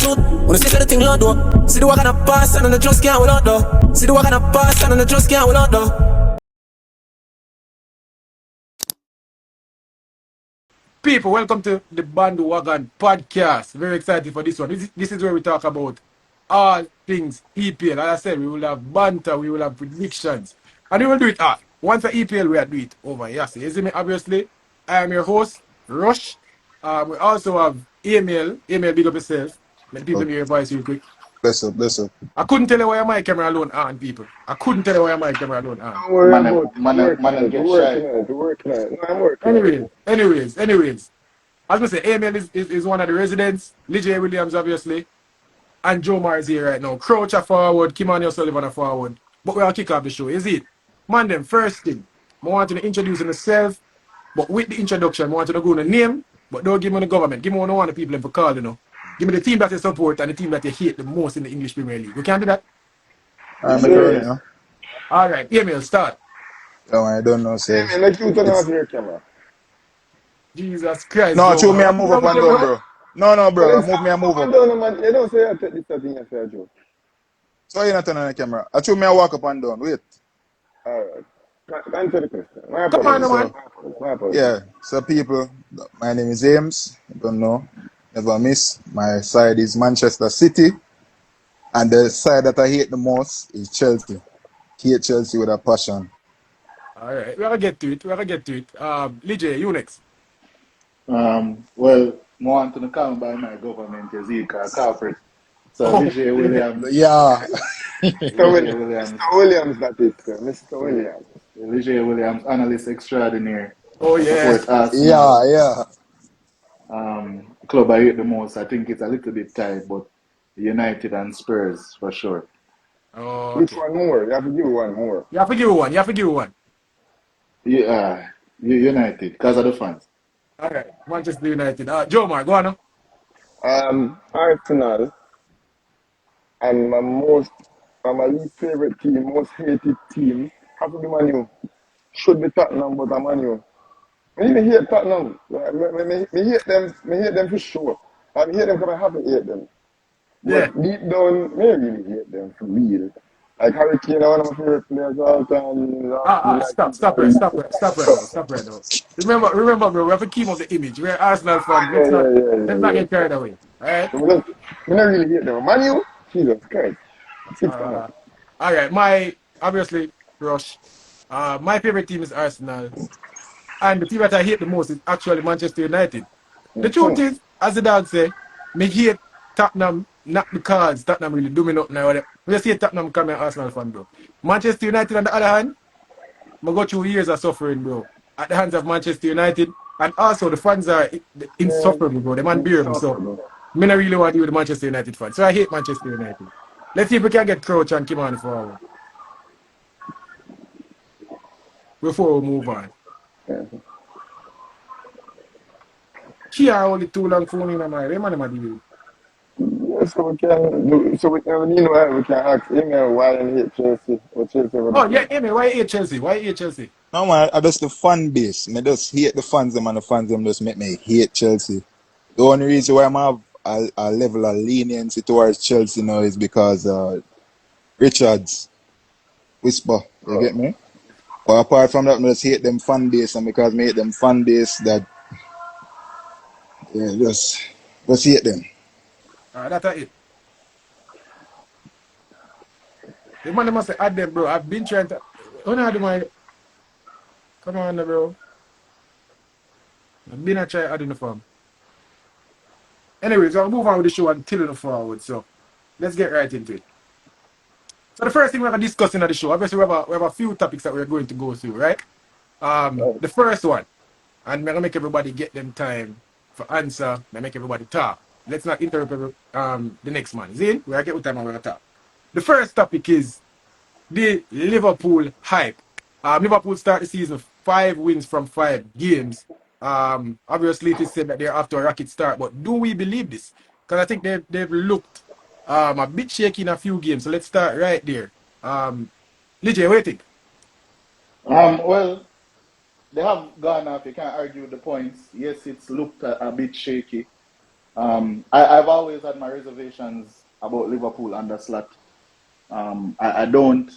truth. When you sick of the thing, Lord, though. See the work on the past and I just can't hold out, though. See the work on the past and I just can't hold out, though. People, welcome to the Bandwagon podcast. Very excited for this one. This is where we talk about all things EPL. As I said, we will have banter, we will have predictions, and we will do it all. Once the EPL, we will do it over. Yes, you see me, obviously. I am your host, Rush. We also have Emil. Emil, big up yourself. Let people hear your voice real quick. Bless up. I couldn't tell you why my camera alone on, people. I couldn't tell you why my camera alone on. Don't worry about it. Man, We're working on it. No, I'm working on it. Anyways. As I say, Emil is one of the residents. Lijay Williams, obviously. And Joe Mar is here right now. Crouch a forward, Kimani O'Sullivan a forward. But we'll kick off the show, is it? Man, them first thing, I want you to introduce yourself, but with the introduction, I want you to go on the name, but don't give me the government. Give me one of the people for call, you know. Give me the team that you support and the team that you hate the most in the English Premier League. We can do that? All right, Emil, start. No, I don't know, say. Hey, man, let's you turn off your camera. Jesus Christ. No, Joe show me Mar. and move up and down, bro. No, bro. Move me and move up. Man. You don't say I take this thing and say Joe. So you're not turning on the camera. I show me and walk up and down. Wait. Alright. Answer the question. Come on, man. My apologies. Yeah. So people, my name is James. I don't know. Never miss. My side is Manchester City. And the side that I hate the most is Chelsea. Hate Chelsea with a passion. All right, we're going to get to it. Lijay, you next. Well, more want to call by my government is Ika Corporate. So Lijay Williams. Yeah. Mr. Williams, that is, Mr. Williams. Lijay Williams, analyst extraordinaire. Oh, yeah. Support Arsenal. Yeah. Club I hate the most. I think it's a little bit tight, but United and Spurs for sure. Oh, Which okay. one more? You have to give one more. You have to give one. Yeah, United, because of the fans. All right, Manchester United. Joe Mar, go on now. Arsenal and my least favorite team, most hated team, have to be Man U. Should be Tottenham, but I'm Man U. I even hate Tottenham. Me hate them for sure. I hate them because I haven't hate them. Yeah. But deep down, me really hate them for real. Like Harry Kane, one of my favorite players all time. Stop right now. Remember, bro, we have to keep up the image. We're Arsenal fans. Let's not get carried away. All right? So I don't really hate them. Man U, Jesus Christ. All right, obviously, Rush. My favorite team is Arsenal. And the team that I hate the most is actually Manchester United. The truth is, as the dog say, me hate Tottenham not because Tottenham really do me nothing or whatever. We just hate Tottenham because I'm an Arsenal fan, bro. Manchester United, on the other hand, I go through years of suffering, bro, at the hands of Manchester United. And also, the fans are insufferable, bro. They're unbearable. So, I don't really want to deal with the Manchester United fans. So, I hate Manchester United. Let's see if we can get Crouch and Kimani forward before we move on. She are only too long for me, man. So we can ask him why he hate Chelsea or Chelsea. Oh, yeah, Amy, why hate Chelsea? No, man, I just the fan base. I just hate the fans them and the fans them just make me hate Chelsea. The only reason why I have a level of leniency towards Chelsea now is because Richards whisper. You get me? But apart from that, I just hate them fan base, and because I hate them fan base, that just hate them. That's it. The man must add them, bro. I've been trying to. Come on, bro. I've been trying adding the form. Anyways, I'll move on with the show and tilt it forward. So let's get right into it. So the first thing we're going to discuss in the show, obviously we have a few topics that we're going to go through, right? The first one, and we're going to make everybody get them time for answer, and make everybody talk. Let's not interrupt the next man. Zin, we're going to get with time and we're going to talk. The first topic is the Liverpool hype. Liverpool start the season 5 wins from 5 games. Obviously, it is said that they're off to a rocket start, but do we believe this? Because I think they've looked a bit shaky in a few games. So let's start right there. Lijay, what do you think? Well, they have gone off. You can't argue with the points. Yes, it's looked a bit shaky. I've always had my reservations about Liverpool under Slot. I don't,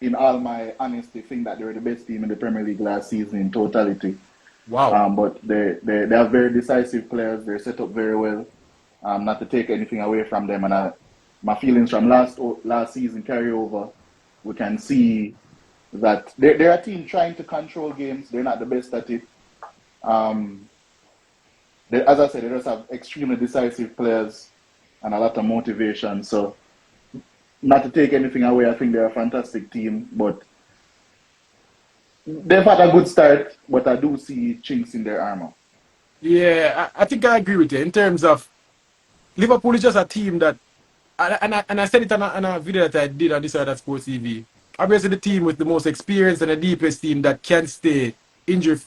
in all my honesty, think that they were the best team in the Premier League last season in totality. Wow. But they have very decisive players. They're set up very well. Not to take anything away from them, and my feelings from last season carry over. We can see that they're a team trying to control games. They're not the best at it. As I said, they just have extremely decisive players and a lot of motivation. So, not to take anything away, I think they're a fantastic team. But they've had a good start, but I do see chinks in their armor. Yeah, I think I agree with you in terms of Liverpool is just a team that, and I said it on a video that I did on this side of Sports TV. Obviously, the team with the most experience and the deepest team that can stay injury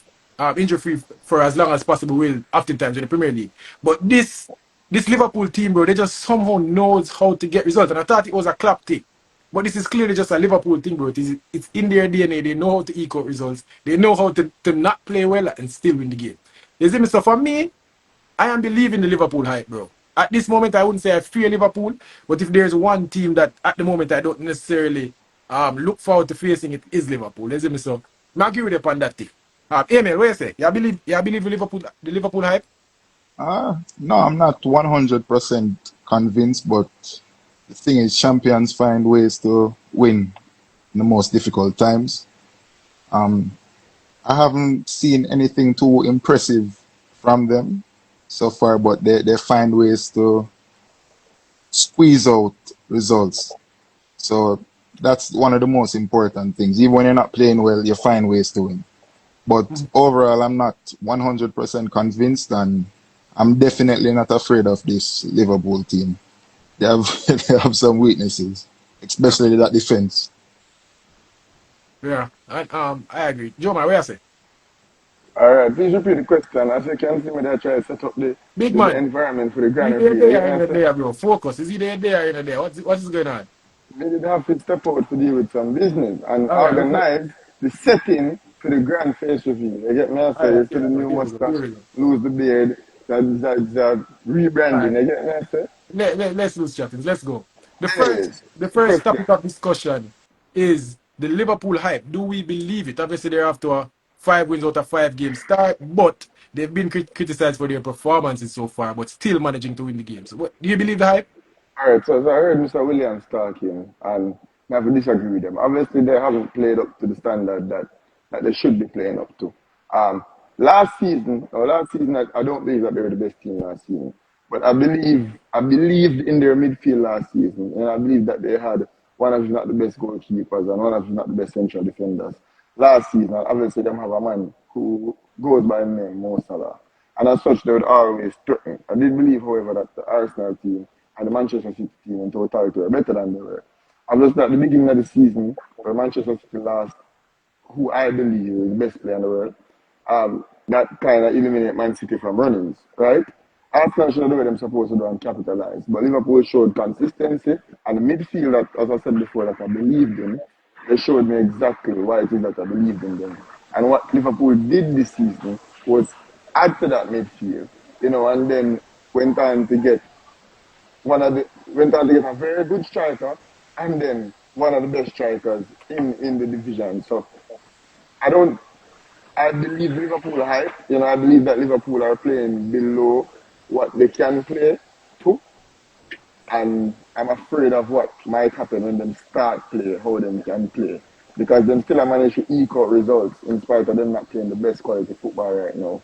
free for as long as possible will oftentimes in the Premier League. But this Liverpool team, bro, they just somehow knows how to get results. And I thought it was a Klopp thing. But this is clearly just a Liverpool thing, bro. It's in their DNA. They know how to eke out results. They know how to not play well and still win the game. You see me? So for me, I am believing the Liverpool hype, bro. At this moment, I wouldn't say I fear Liverpool, but if there's one team that at the moment I don't necessarily look forward to facing, it is Liverpool. You see me? So I agree with you on that thing. Emil, what you say? You believe the Liverpool hype? No, I'm not 100% convinced, but the thing is, champions find ways to win in the most difficult times. Um, I haven't seen anything too impressive from them so far, but they find ways to squeeze out results. So that's one of the most important things. Even when you're not playing well, you find ways to win. But overall, I'm not 100% convinced, and I'm definitely not afraid of this Liverpool team. They have they have some weaknesses, Yeah, especially that defense. yeah. I agree. Joe, man, what you say? All right, please repeat the question. As you can see me there try to set up Big the man, environment for the is he grand there, referee. You get there, me in I the say? there, bro? Focus. Is he there, in the there? What's going on? They did have to step out to deal with some business and All right, okay. organize the setting for the grand face reveal. You get me I All say? right, You see here the we go. new Here we go. mustache, Here we go. lose the beard, that All right. rebranding. You get me I say? Let's lose chattings. Let's go. The first Anyways, the the first question. topic of discussion is the Liverpool hype. Do we believe it? Obviously, they're after a 5 wins out of 5 games start, but they've been criticized for their performances so far, but still managing to win the game. So, do you believe the hype? All right, so I heard Mr. Williams talking, and I have to disagree with them. Obviously, they haven't played up to the standard that they should be playing up to. Um, last season, I don't believe that they were the best team last season, but I believed in their midfield last season, and I believe that they had one of, if not the best goalkeepers and one of, if not the best central defenders last season. Obviously, them have a man who goes by the name Mo Salah. And as such, they would always threaten. I did believe, however, that the Arsenal team and the Manchester City team in totality were better than they were. Obviously, at the beginning of the season, where Manchester City lost who I believe is the best player in the world, that kind of eliminate Man City from runnings, right? Arsenal should have done what they're supposed to do and capitalize. But Liverpool showed consistency and the midfield that, as I said before, that I believed in, they showed me exactly why it is that I believed in them. And what Liverpool did this season was add to that midfield, and then went on to get went on to get a very good striker and then one of the best strikers in the division. So I don't I believe Liverpool hype. I believe that Liverpool are playing below what they can play to. And I'm afraid of what might happen when them start play, how them can play. Because them still manage to eke out results in spite of them not playing the best quality football right now.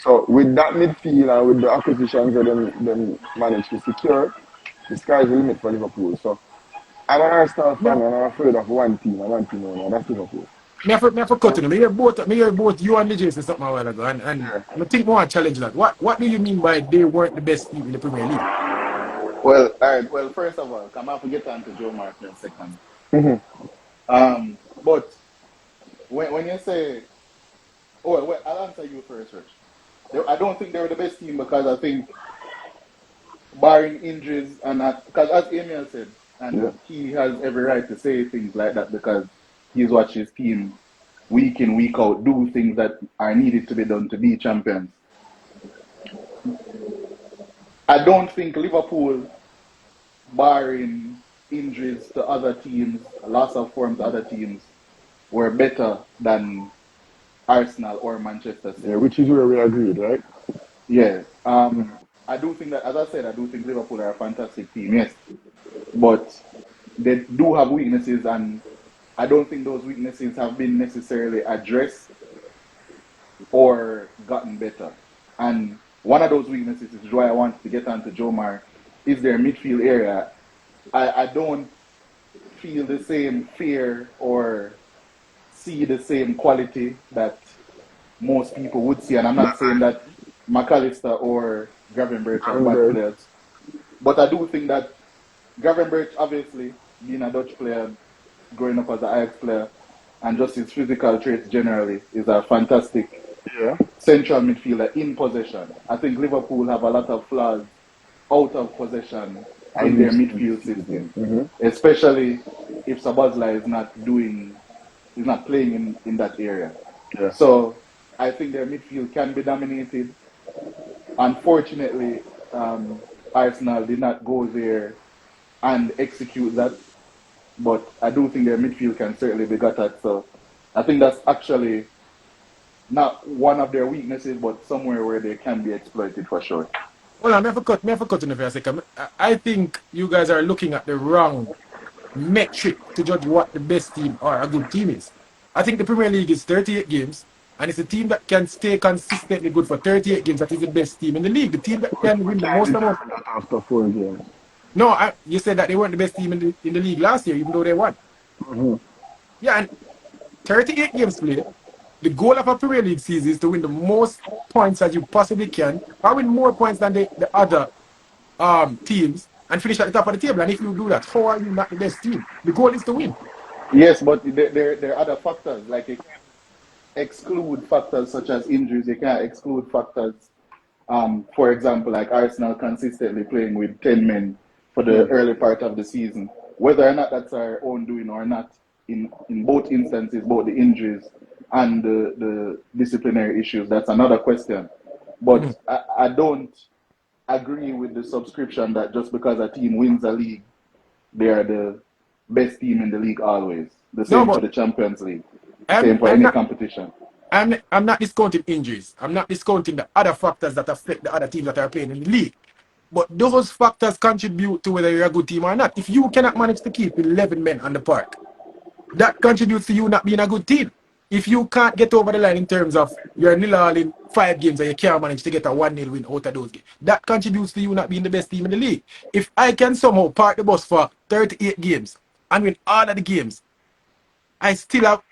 So with that midfield and with the acquisitions that them managed to secure, the sky's the limit for Liverpool. So I'm an Arsenal Me, fan and I'm afraid of one team and one team only, and that's Liverpool. me for cutting. Me hear both you and the Jason something a while ago, and Yeah. I think more challenge that. What do you mean by they weren't the best team in the Premier League? Well, all right. Well, first of all, come on, get on to Joe Martin second. But when you say, oh, well, I'll answer you first, Rich. I don't think they were the best team because I think, barring injuries and that, because as Emil said, Yeah. and he has every right to say things like that because he's watched his team week in, week out do things that are needed to be done to be champions. I don't think Liverpool, barring injuries to other teams, loss of form to other teams, were better than Arsenal or Manchester Yeah, City. which is where we agreed, right? Yeah. I do think that, as I said, I do think Liverpool are a fantastic team, yes. But they do have weaknesses, and I don't think those weaknesses have been necessarily addressed or gotten better. And one of those weaknesses is why I want to get onto Jomar, is their midfield area. I don't feel the same fear or see the same quality that most people would see. And I'm not saying that McAllister or Gravenberch are bad Hamburg. players, but I do think that Gravenberch, obviously, being a Dutch player, growing up as an Ajax player, and just his physical traits generally, is a fantastic Yeah. central midfielder in possession. I think Liverpool have a lot of flaws out of possession As in we've their seen this midfield season. system, especially if Sabazla is not playing in that area. Yeah. So I think their midfield can be dominated. Unfortunately, Arsenal did not go there and execute that, but I do think their midfield can certainly be got at. So I think that's actually not one of their weaknesses, but somewhere where they can be exploited for sure. Well, I have to cut in for a second. I think you guys are looking at the wrong metric to judge what the best team or a good team is. I think the Premier League is 38 games, and it's a team that can stay consistently good for 38 games that is the best team in the league. The team that We can win the can't most amount. determine that after 4 games. No, you said that they weren't the best team in the league last year, even though they won. Yeah, and 38 games played. The goal of a Premier League season is to win the most points that you possibly can, or win more points than the other teams, and finish at the top of the table. And if you do that, how are you not the best team? The goal is to win. Yes, but there are other factors. Like you exclude factors such as injuries. You can't exclude factors. For example, like Arsenal consistently playing with 10 men for the early part of the season. Whether or not that's our own doing or not, in both instances, both the injuries and the disciplinary issues, that's another question. But I don't agree with the subscription that just because a team wins a league, they are the best team in the league always. The No, same for but the Champions League. The I'm, same for I'm any not competition. I'm not discounting injuries. I'm not discounting the other factors that affect the other teams that are playing in the league. But those factors contribute to whether you're a good team or not. If you cannot manage to keep 11 men on the park, that contributes to you not being a good team. If you can't get over the line in terms of you're nil all in 5 games and you can't manage to get a 1-0 win out of those games, that contributes to you not being the best team in the league. If I can somehow park the bus for 38 games and win all of the games, I still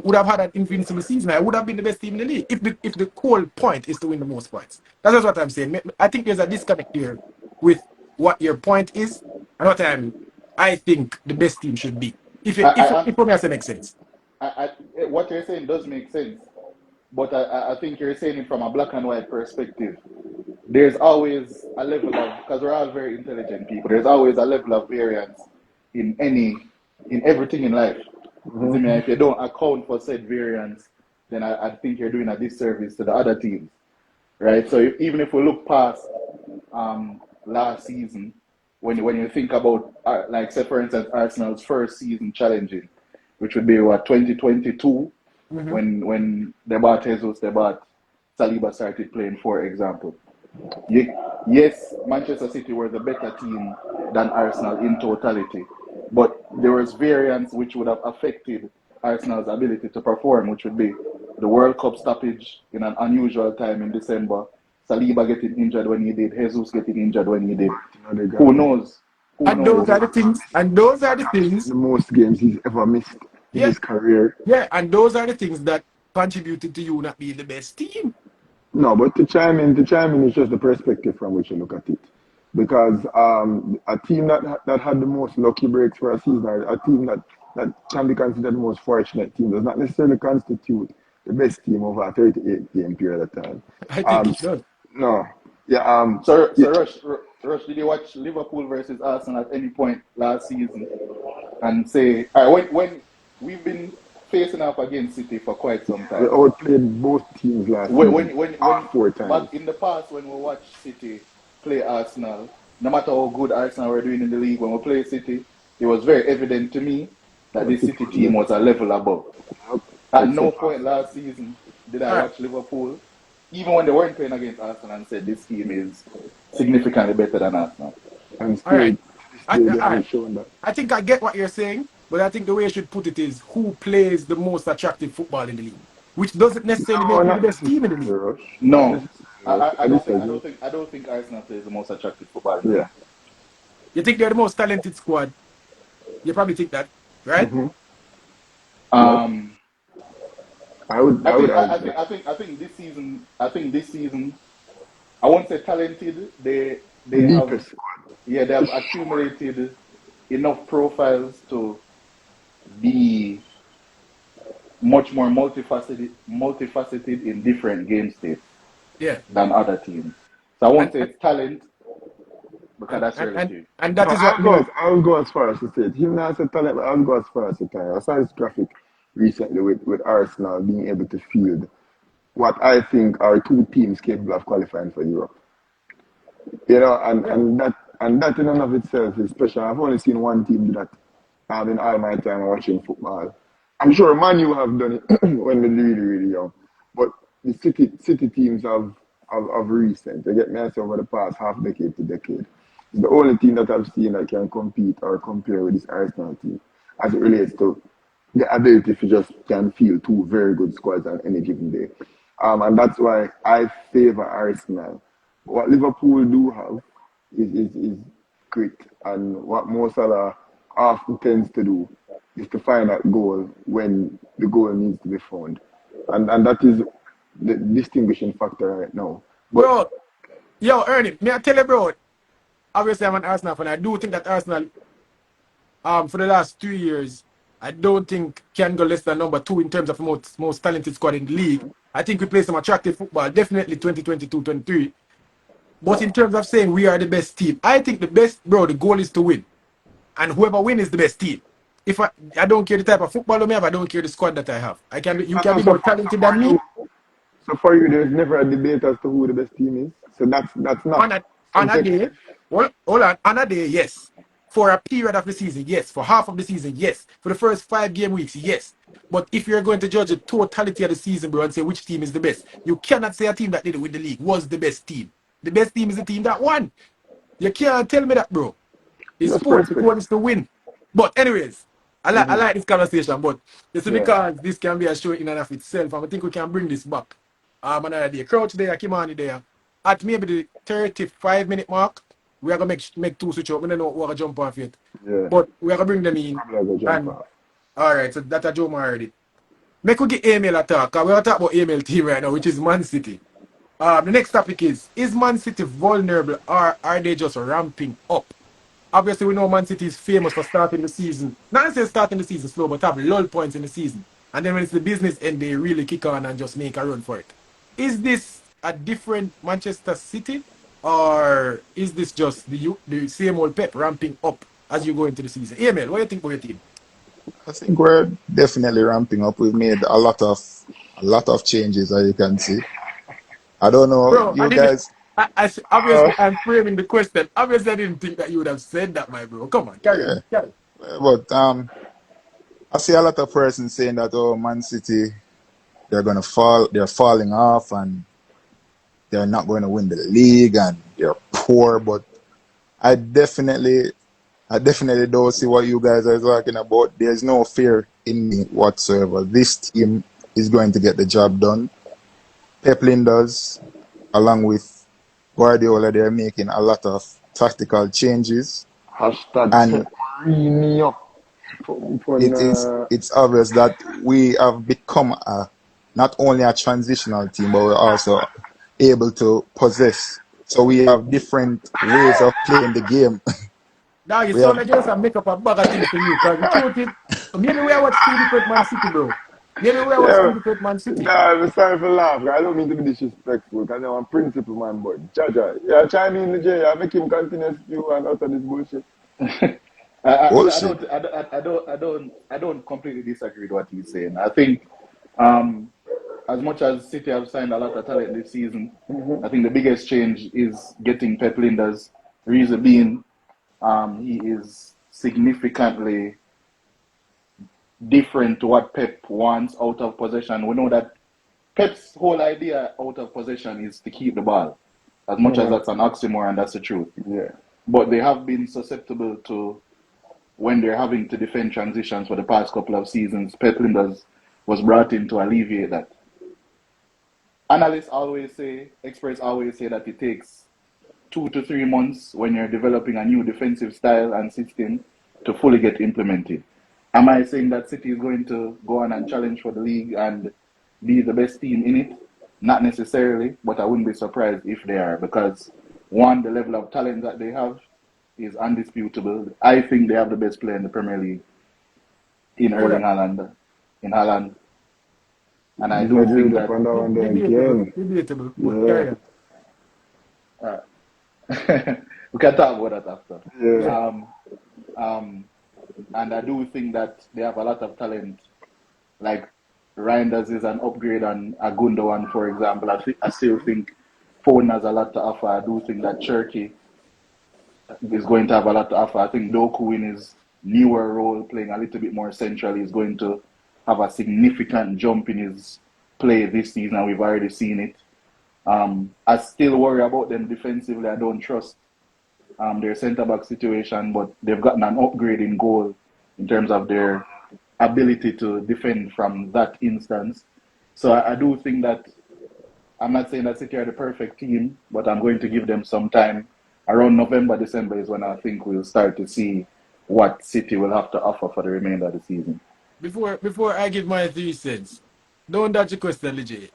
would have had an invincible season. I would have been the best team in the league if the whole point is to win the most points. That's just what I'm saying. I think there's a disconnect here with what your point is and what I think the best team should be. I, I, If for me, has to make sense. what you're saying does make sense, but I think you're saying it from a black and white perspective. There's always a level of, because we're all very intelligent people, there's always a level of variance in everything in life. If you don't account for said variance, then I think you're doing a disservice to the other teams, right? So even if we look past last season, when you think about, like, say, for instance, Arsenal's first season challenging, which would be what, 2022, when they bought Jesus, they bought Saliba started playing, for example. Yes, Manchester City were the better team than Arsenal in totality, but there was variance which would have affected Arsenal's ability to perform, which would be the World Cup stoppage in an unusual time in December, Saliba getting injured when he did, Jesus getting injured when he did. Who knows? Who And those knows? are the things. And those are the things. The most games he's ever missed in Yeah, his career. yeah. And those are the things that contributed to you not being the best team. No, but to chime in is just the perspective from which you look at it. Because a team that had the most lucky breaks for a season, or a team that can be considered the most fortunate team, does not necessarily constitute the best team over a 38 game period of time. I think Um, it does. no, yeah, So yeah, Rush, did you watch Liverpool versus Arsenal at any point last season and say, all right, when we've been facing off against City for quite some we time. outplayed both teams last When, season when, when, when four times. Back in the past, when we watched City, play Arsenal, no matter how good Arsenal were doing in the league, when we play City, it was very evident to me that this City team was a level above. At no point last season did I All right. watch Liverpool, even when they weren't playing against Arsenal, and said this team is significantly better than Arsenal. And All right. still, they All haven't right. shown that. I think I get what you're saying, but I think the way you should put it is who plays the most attractive football in the league, which doesn't necessarily No, make you the not best team in the necessarily, league. Rush. Not No, necessarily, Rush. I disagree. I don't think Arsenal plays the most attractive football in the Yeah. league. You think they're the most talented squad? You probably think that, right? Mm-hmm. Yes. Um, I would argue that. I think this season, I won't say talented. The They have, deepest squad. yeah, they have accumulated enough profiles to be much more multifaceted in different game states Yeah. than other teams. So I won't And say and it's talent because and that's and, and, relative. and No, that is what me. I would go as far as to say it. Him not say talent, but I would go as far as to say I saw his graphic recently with Arsenal being able to field what I think are two teams capable of qualifying for Europe. You know, Yeah. and that in and of itself is special. I've only seen one team do that in all my time watching football. I'm sure Man U have done it when they're really, really young. But the city teams have recent. They get me as over the past half decade to decade. It's the only team that I've seen that can compete or compare with this Arsenal team as it relates to the ability to just can field two very good squads on any given day. And that's why I favor Arsenal. What Liverpool do have is grit, and what Mo Salah often tends to do is to find that goal when the goal needs to be found, and that is the distinguishing factor right now. But Bro, yo, Ernie, may I tell you, bro? Obviously, I'm an Arsenal fan. I do think that Arsenal, for the last 2 years, I don't think can go less than number two in terms of most talented squad in the league. I think we play some attractive football, definitely 2022-23. But in terms of saying we are the best team, I think the best, bro, the goal is to win. And whoever wins is the best team. If I don't care the type of football I have, I don't care the squad that I have. You can so, be so, more for, so talented than for me you, there's never a debate as to who the best team is. So that's not on a day. subjective. Well, hold on a day, yes. For a period of the season, yes. For half of the season, yes. For the first 5 game weeks, yes. But if you're going to judge the totality of the season, bro, and say which team is the best, you cannot say a team that did it with the league was the best team. The best team is the team that won. You can't tell me that, bro. It's Just sports. The goal perspective. is to win. But anyways, I Mm-hmm. like this conversation. But this is Yeah, because this can be a show in and of itself. And I think we can bring this back. Another day. Crouch there, Kimani there. At maybe the 35-minute mark, we are gonna make two switch up. We don't know what to jump off yet. yeah. But we are gonna bring them in. Probably like a jump And off. all right, so that a Joe already. Make we get email attack. Cause we're gonna talk about email team right now, which is Man City. The next topic is Man City vulnerable or are they just ramping up? Obviously, we know Man City is famous for starting the season. Not necessarily starting the season slow, but have lull points in the season. And then when it's the business end, they really kick on and just make a run for it. Is this a different Manchester City? Or is this just the same old Pep ramping up as you go into the season? Emil, what do you think about your team? I think we're definitely ramping up. We've made a lot of changes, as you can see. I don't know, Bro, I you didn't. guys. Obviously, I'm framing the question. Obviously, I didn't think that you would have said that, my bro. Come on, carry on. Yeah, Carry on. but I see a lot of persons saying that, oh, Man City, they're gonna fall, they're falling off, and they're not going to win the league, and they're poor. But I definitely, I definitely don't see what you guys are talking about. There's no fear in me whatsoever. This team is going to get the job done. Pep Linders, along with Guardiola, they're making a lot of tactical changes, Hashtag and Pep Mourinho. From, it's obvious that we have become not only a transitional team, but we're also able to possess. So we have different ways of playing the game. Now you We sound have like you just make up a bag of things for you. Because the truth is, maybe we are watch two different Man City, bro. Maybe we are watch yeah, two different Man City. I'm sorry for laugh. I don't mean to be disrespectful because I'm a principal man, but Jaja, yeah, chime in the J. I make him continue to spew and utter this bullshit. bullshit. I don't completely disagree with what he's saying. I think um, as much as City have signed a lot of talent this season, I think the biggest change is getting Pep Lijnders. Reason being, he is significantly different to what Pep wants out of possession. We know that Pep's whole idea out of possession is to keep the ball. As much as that's an oxymoron, that's the truth. Yeah. But they have been susceptible to when they're having to defend transitions for the past couple of seasons. Pep Lijnders was brought in to alleviate that. Analysts always say, experts always say that it takes 2 to 3 months when you're developing a new defensive style and system to fully get implemented. Am I saying that City is going to go on and challenge for the league and be the best team in it? Not necessarily, but I wouldn't be surprised if they are, because one, the level of talent that they have is undisputable. I think they have the best player in the Premier League in Erling Haaland. And I do think that debatable. Yeah. we can talk about that after. Yeah. And I do think that they have a lot of talent. Like Reinders is an upgrade on a Gundogan, for example. I still think Foden has a lot to offer. I do think that Cherky is going to have a lot to offer. I think Doku in his newer role, playing a little bit more centrally, is going to have a significant jump in his play this season, and we've already seen it. I still worry about them defensively. I don't trust their centre-back situation, but they've gotten an upgrade in goal in terms of their ability to defend from that instance. So I do think that, I'm not saying that City are the perfect team, but I'm going to give them some time. Around November, December is when I think we'll start to see what City will have to offer for the remainder of the season. Before I give my 3 cents, don't dodge the question, legit.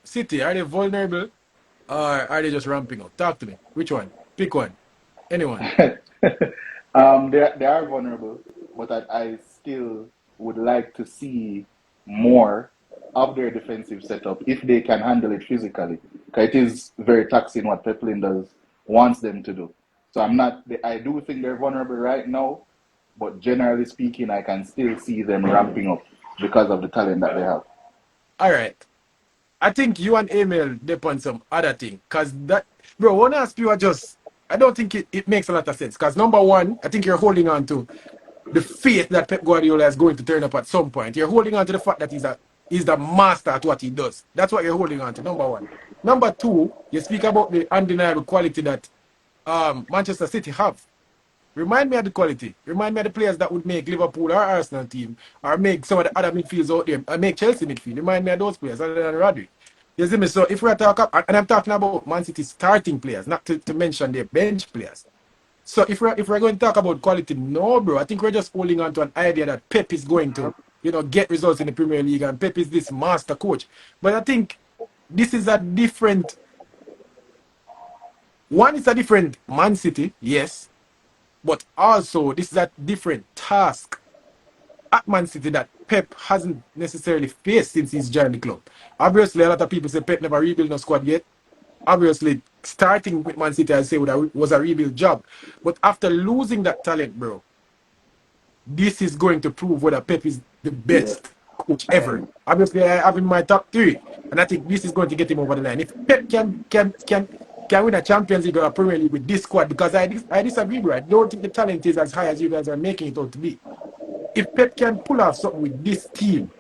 City, are they vulnerable or are they just ramping up? Talk to me. Which one? Pick one. Anyone. They are vulnerable, but I still would like to see more of their defensive setup if they can handle it physically. Because it is very taxing what Pep Lijnders wants them to do. So I do think they're vulnerable right now, but generally speaking, I can still see them ramping up because of the talent that they have. All right. I think you and Emil depend on some other thing. Because that, bro, I want to ask you, I don't think it makes a lot of sense. Because number one, I think you're holding on to the faith that Pep Guardiola is going to turn up at some point. You're holding on to the fact that he's the master at what he does. That's what you're holding on to, number one. Number two, you speak about the undeniable quality that Manchester City have. Remind me of the quality. Remind me of the players that would make Liverpool or Arsenal team, or make some of the other midfields out there, or make Chelsea midfield. Remind me of those players other than Rodri. You see me? So if we're talking, and I'm talking about Man City starting players, not to mention their bench players. So if we're going to talk about quality, no, bro, I think we're just holding on to an idea that Pep is going to, get results in the Premier League, and Pep is this master coach. But I think this is a different. One is a different Man City, yes. But also, this is a different task at Man City that Pep hasn't necessarily faced since he's joined the club. Obviously, a lot of people say Pep never rebuilt no squad yet. Obviously, starting with Man City, I say was a rebuild job. But after losing that talent, bro, this is going to prove whether Pep is the best coach ever. Obviously, I have him in my top 3, and I think this is going to get him over the line. If Pep can win a Champions League or a Premier League with this squad, because I disagree, bro. I don't think the talent is as high as you guys are making it out to be. If Pep can pull off something with this team,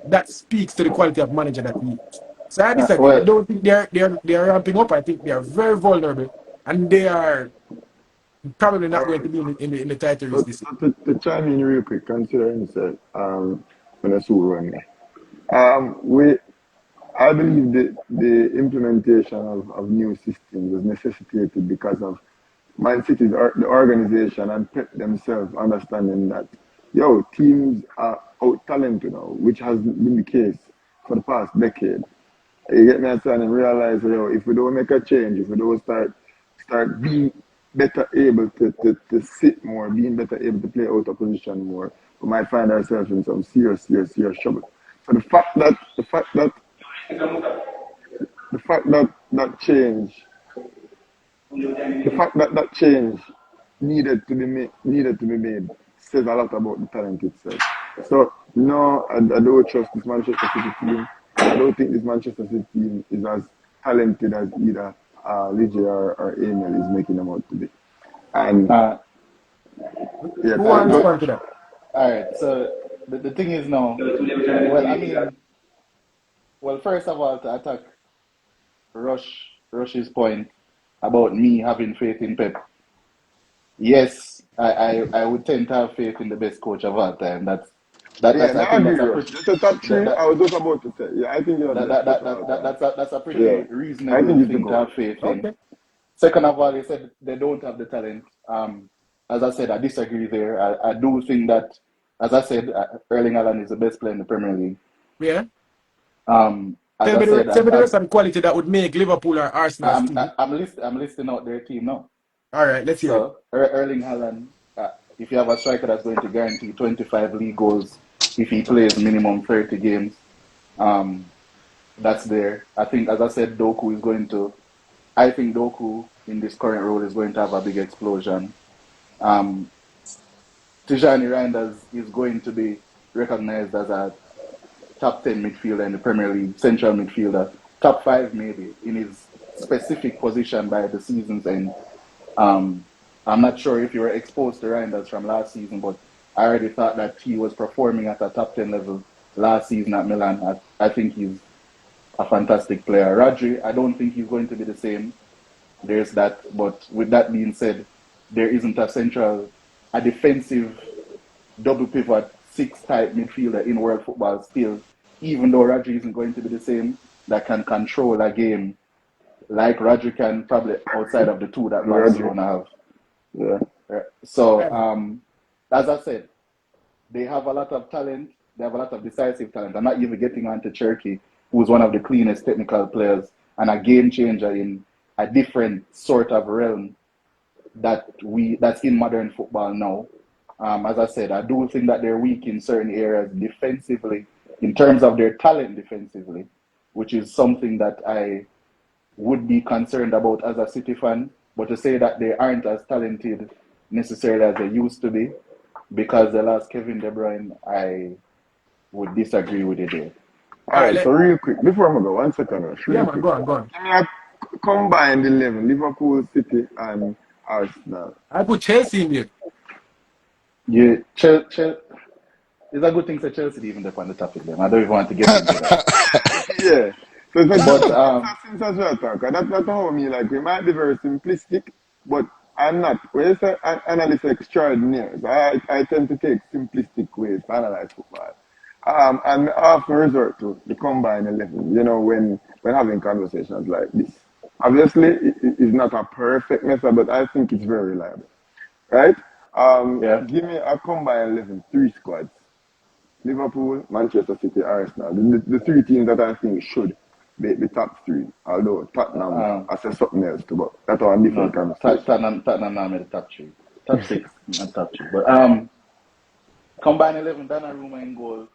that speaks to the quality of manager that he is. So I disagree. I don't think they're ramping up. I think they are very vulnerable, and they are probably not going to be in the title race this year. To chime in real quick, considering that when I saw run, I believe that the implementation of new systems was necessitated because of Man City's the organization and Pep themselves understanding that teams are out talented now, which has been the case for the past decade. You get me understanding? Realize if we don't make a change, if we don't start being better able to sit more, being better able to play out of position more, we might find ourselves in some serious trouble. So the fact that change needed to be made says a lot about the talent itself. So No, I don't trust this Manchester City team. I don't think this Manchester City team is as talented as either Lige or Emil is making them out to be. And Uh, yeah, Who wants to go. respond to that? all right. So the thing is now, well, I mean, well, first of all, to attack Rush's point about me having faith in Pep. Yes, I would tend to have faith in the best coach of all time. Yeah, I no, I think agree, that's a Rush. pretty That's the top that, three. that, I was just about to say. Yeah, I think you're the best coach of all time. that's a Yeah, pretty I reasonable think it's the thing to goal. have faith in. Okay. Second of all, they said they don't have the talent. As I said, I disagree there. I do think that, as I said, Erling Haaland is the best player in the Premier League. Yeah. As I said, Tell me the rest of the quality that would make Liverpool or Arsenal steal. I'm listing out their team now. All right, let's hear it. So Erling Haaland, if you have a striker that's going to guarantee 25 league goals if he plays minimum 30 games, that's there. I think, as I said, I think Doku in this current role is going to have a big explosion. Um, Tijani Reinders is going to be recognized as a top 10 midfielder in the Premier League, central midfielder, top 5 maybe in his specific position by the season's end. I'm not sure if you were exposed to Reinders from last season, but I already thought that he was performing at a top 10 level last season at Milan. I think he's a fantastic player. Rodri, I don't think he's going to be the same. There's that. But with that being said, there isn't a defensive double pivot, 6 type midfielder in world football still, even though Rodri isn't going to be the same, that can control a game like Rodri can, probably outside of the two that Barcelona have. Yeah. So, Yeah. as I said, they have a lot of talent. They have a lot of decisive talent. I'm not even getting onto Cherky, who's one of the cleanest technical players and a game changer in a different sort of realm that's in modern football now. As I said, I do think that they're weak in certain areas defensively, in terms of their talent defensively, which is something that I would be concerned about as a City fan. But to say that they aren't as talented necessarily as they used to be because they lost Kevin De Bruyne, I would disagree with it there. All All right, right, so real quick, before I go, 1 second, Rush, yeah, real man, quick. go on, go on. Give me a combined 11, Liverpool, City, and Arsenal. I put Chelsea in there. Yeah, it's a good thing that Chelsea even up on the topic then. I don't even want to get into that. Yeah. So But since as well talk, that's how me like we might be very simplistic, but I'm not. When you say analyst extraordinaire, so I tend to take simplistic ways to analyze football. And I often resort to the combined 11, when having conversations like this. Obviously, it's not a perfect method, but I think it's very reliable, right? yeah, Give me a combined 11, 3 squads. Liverpool, Manchester City, Arsenal. The 3 teams that I think should be the top 3. Although Tottenham, I say something else too, but that's a different no, conversation. Tottenham now made the top 3. Top 6, not top 3. But combined 11, Donnarumma in goal.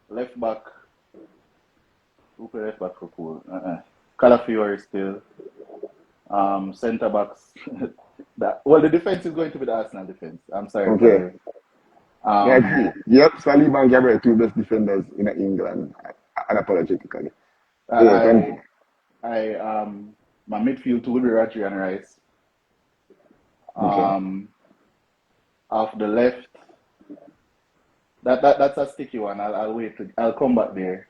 Left back, who play left back for Pool? Calafiori still. Centre backs. The defense is going to be the Arsenal defense. I'm sorry for Okay. the. I agree. Yep, Saliba and Gabriel, 2 best defenders in England, unapologetically. Yeah, I, continue. my midfield two will be Rodri and Rice. Okay. Off the left, that's a sticky one. I'll wait. I'll come back there.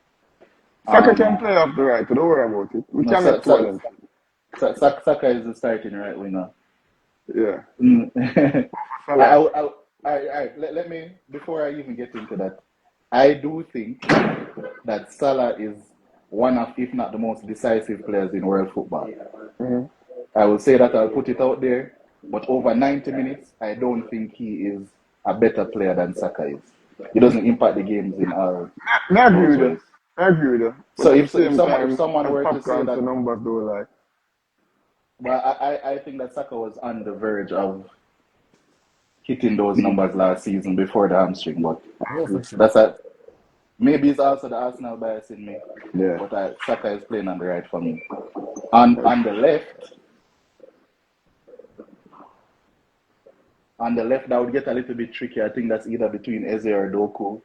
Saka can play off the right, so don't worry about it. We No, can make 4 length. Saka is the starting right winger. Yeah. I, Salah. let me, before I even get into that, I do think that Salah is one of, if not the most decisive players in world football. Mm-hmm. I will say that, I'll put it out there, but over 90 minutes, I don't think he is a better player than Saka is. He doesn't impact the games in all I agree those with you. ways. I agree with you. But So at the if same time, someone as were to say popcorn to that, numbers though, like, well, I think that Saka was on the verge of hitting those numbers last season before the hamstring, but Oh, for sure. that's a maybe it's also the Arsenal bias in me, yeah. but Saka is playing on the right for me. On the left, that would get a little bit tricky. I think that's either between Eze or Doku.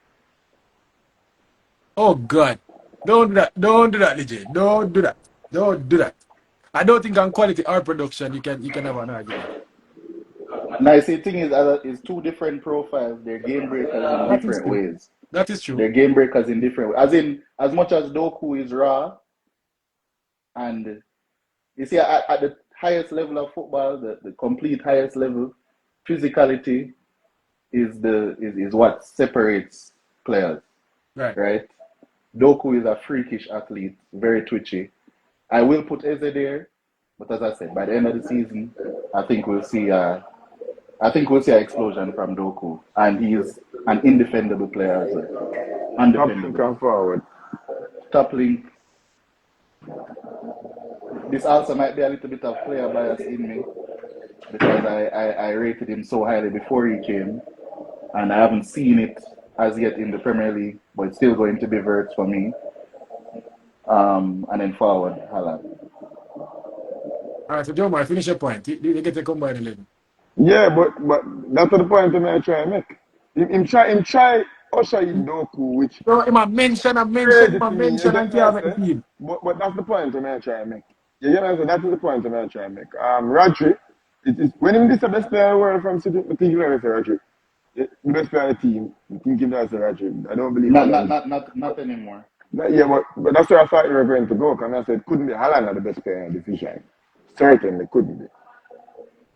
Oh God. Don't do that. Don't do that, DJ. Don't do that. Don't do that. I don't think on quality or production you can have an argument. Now, you see, the thing is two different profiles. They're game breakers in That is different true. ways. That is true. They're game breakers in different ways. As in, as much as Doku is raw, and you see, at the highest level of football, the complete highest level, physicality is what separates players, Right. right? Doku is a freakish athlete, very twitchy. I will put Eze there, but as I said, by the end of the season, I think we'll see. I think we'll see an explosion from Doku, and he's an indefendable player as well. Top link Undefendable. and forward. Top link. This also might be a little bit of player bias in me because I rated him so highly before he came, and I haven't seen it as yet in the Premier League, but it's still going to be Verts for me. And then forward, Haaland. All right, so Joe, Mar, finish your point. You get a combined 11. Yeah, but that's the point I try to make. Him try usher in Doku, which So, him a mention, crazy to me. You mention, get and me I can't make the say? team. But that's the point I try to make. You get me I say? That is the point I try to make. Rodri, it is when him this the best player in the world from City, I think you never say Rodri. The best player on the team, I think him that's Rodri. I don't believe Haaland. Not anymore. Yeah, but that's where I thought you were going to go. Because I said, couldn't be Haaland are the best player in the division. Certainly couldn't be.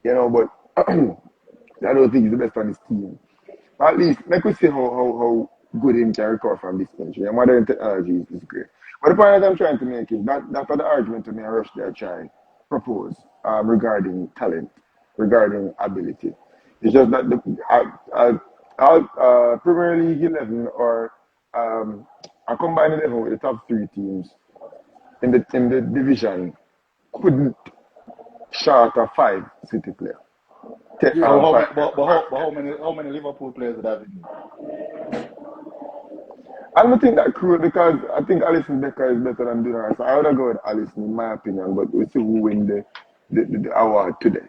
You know, but I don't think he's the best on his team. At least, like we see how good him can recover from this injury. And modern technology is great. But the point that I'm trying to make is that's the argument to me and Rush there trying propose regarding talent, regarding ability. It's just that Premier League 11 or a combined 11 with the top three teams in the division couldn't short a five City player. Yeah. How many Liverpool players would have in? I don't think that cruel because I think Alisson Becker is better than Duran. So I would have go with Alisson in my opinion, but we see who win the award today.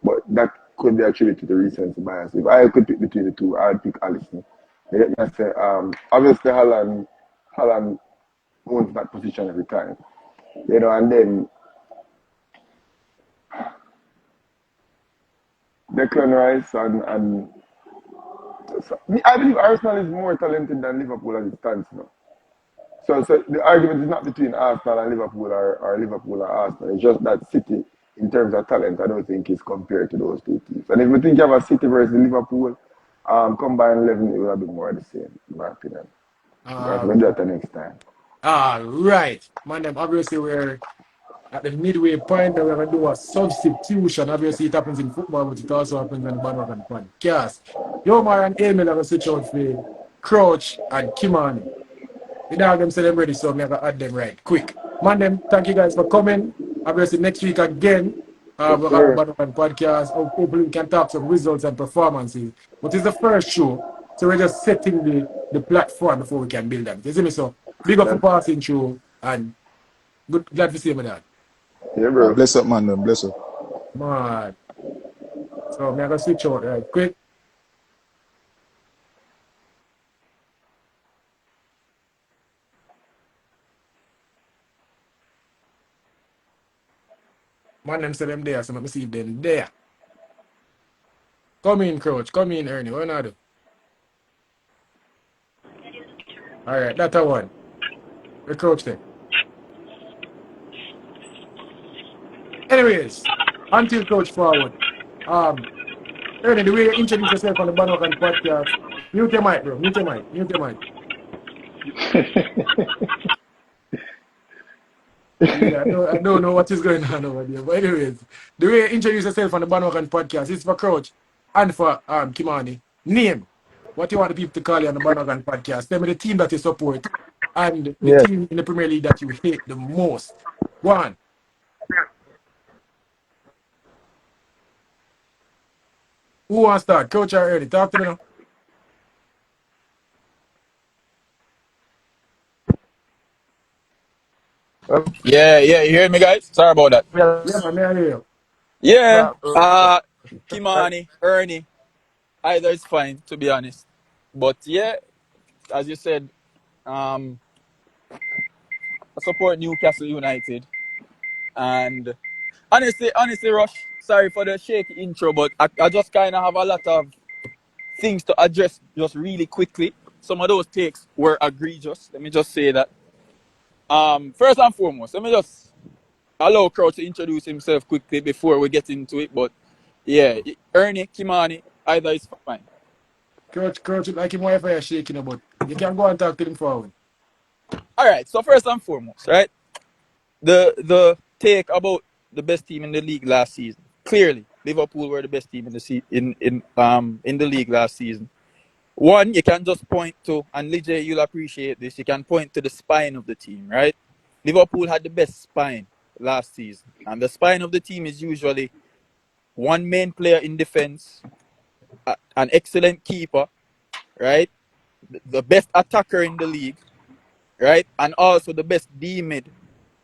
But that could be attributed to the recency bias. If I could pick between the two, I'd pick Alisson. You get me? I say, obviously Haaland owns that position every time. You know, and then Declan Rice and so, I believe Arsenal is more talented than Liverpool as it stands now. So the argument is not between Arsenal and Liverpool or Liverpool or Arsenal. It's just that City, in terms of talent, I don't think is compared to those two teams. And if we think you have a City versus Liverpool, combined 11, it will be more the same, in my opinion. But we'll do that the next time. All right. Man, them obviously we're at the midway point that we're going to do a substitution. Obviously, it happens in football, but it also happens on the Bandwagon podcast. Yomar and Emil have a switch out for Crouch and Kimani. The dog them say them ready, so I'm going to add them right quick. Man, them, thank you guys for coming. Obviously, next week again, Yes, we'll have the sir. Bandwagon podcast. Hopefully, we can talk some results and performances. But it's the first show, so we're just setting the platform before we can build them. You see me? So, big up for That's, passing through, and good, glad to see you, my dad. yeah, bro. Bless up, man. Bless up. Man. So I'm gonna switch out right quick. Man, them say them there, so let me see if them there. Come in, Crouch. Come in, Ernie. What I do? All right, that's a one. The Crouch there. Anyways, until Coach forward. Ernie, the way you introduce yourself on the Bandwagon podcast, mute your mic, bro. Mute your mic. Mute your mic. Yeah, I don't know what is going on over there. But anyways, the way you introduce yourself on the Bandwagon podcast is for Crouch and for Kimani. Name what you want the people to call you on the Bandwagon podcast. Tell me the team that you support and the Yes. team in the Premier League that you hate the most. Go on. Who wants to start? Coach or Ernie? Talk to me now. Yeah, you hear me, guys? Sorry about that. Yeah, man, may I hear you? Yeah, That, Kimani, Ernie, either is fine, to be honest. But yeah, as you said, I support Newcastle United. And honestly, Rush, sorry for the shaky intro, but I just kind of have a lot of things to address just really quickly. Some of those takes were egregious. Let me just say that. First and foremost, let me just allow Crouch to introduce himself quickly before we get into it. But yeah, Ernie, Kimani, either is fine. Crouch, like him wife are shaking about. You can go and talk to him forward. All right. So first and foremost, right, the take about the best team in the league last season. Clearly, Liverpool were the best team in the in the league last season. One, you can just point to, and Lige, you'll appreciate this. You can point to the spine of the team, right? Liverpool had the best spine last season, and the spine of the team is usually one main player in defense, an excellent keeper, right? The best attacker in the league, right? And also the best D mid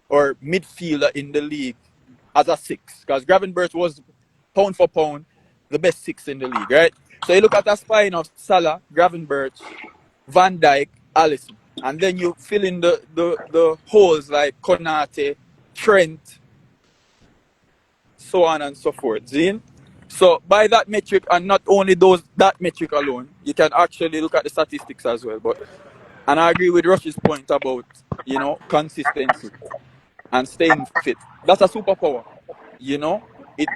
or midfielder in the league as a six. Because Gravenberch was pound for pound the best six in the league, right? So you look at the spine of Salah, Gravenberch, Van Dijk, Alisson. And then you fill in the holes like Konate, Trent, so on and so forth. Zine? So by that metric, and not only that metric alone, you can actually look at the statistics as well. And I agree with Rush's point about, consistency and staying fit. That's a superpower.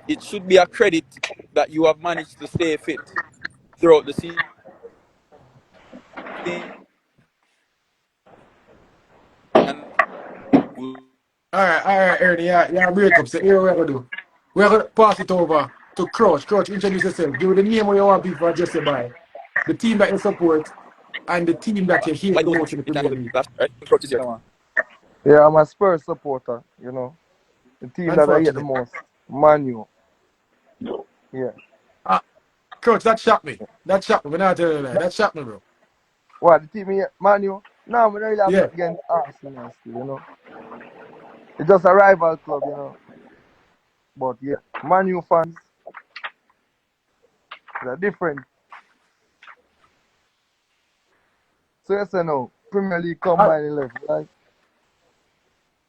It should be a credit that you have managed to stay fit throughout the season. And All right, Ernie, yeah, break up. So here we're gonna do. We're gonna pass it over to Crouch. Crouch, introduce yourself. Give the name of your want people address you by, the team that you support, and the team that you hate like the those, most in the you can Premier go to League. last, right? Coaches here. Come on. Yeah, I'm a Spurs supporter, The team that I hate the Unfortunate. most, Man U. Yeah. Ah, Crouch, that shocked me. That shocked me. We're not telling you that. That shocked me, bro. What, the team here, Man U? No, we don't really have Yeah. nothing against Arsenal still. It's just a rival club. But yeah, Man U fans, they're different. So yes or no, Premier League combined 11, right?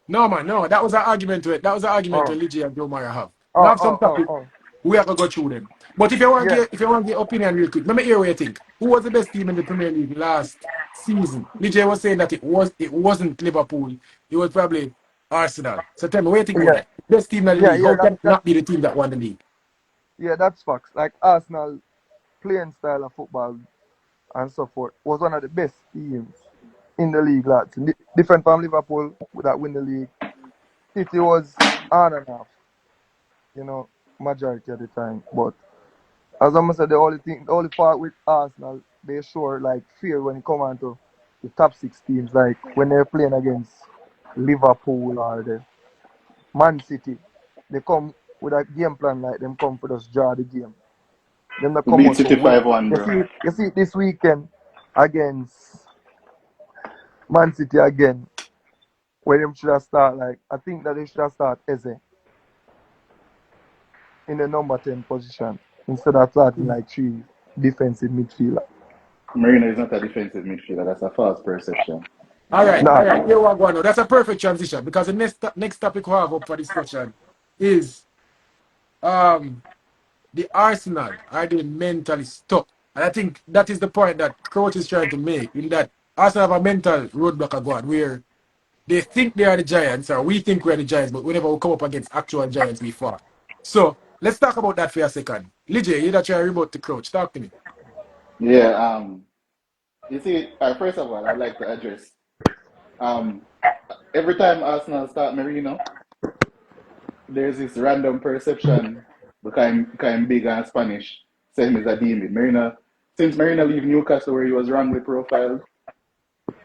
No, man, no. That was an argument to it. That was an argument to Oh, Ligia and Joe Mara have. We oh, have some oh, oh, topic. oh. We have to go through them. But if you want to Yeah, get, if you want to get opinion real quick, let me hear what you think. Who was the best team in the Premier League last season? Ligia was saying that it wasn't Liverpool. It was probably Arsenal. So tell me, what do you think about yeah, that? Best team in the yeah, league. yeah. How can it not be the team that won the league? That's facts. Like Arsenal playing style of football and so forth was one of the best teams in the league, lads. Different from Liverpool that win the league. City was on and off, majority of the time. But as I said, the only part with Arsenal, they show like fear when it come on to the top six teams, like when they're playing against Liverpool or the Man City. They come with a game plan like them come for just draw the game. Them not We come beat out to City win. 5-1, bro. You see it this weekend against Man City again, where them should have start like I think that they should have start Eze in the number 10 position instead of starting like three defensive midfielder. Marina is not a defensive midfielder. That's a false perception. All right, Nah, all right. Here we go now. That's a perfect transition because the next topic we have up for discussion is um the Arsenal are they mentally stuck? And I think that is the point that coach is trying to make in that Arsenal have a mental roadblock going where they think they are the Giants or we think we're the Giants, but whenever we come up against actual Giants, we fall. So let's talk about that for a second. Lige, you that try to rebut the coach. Talk to me. Yeah, you see, first of all, I'd like to address um, every time Arsenal start Marino, there's this random perception became big and Spanish, same as a demon. Since Marino leave Newcastle where he was wrongly profiled,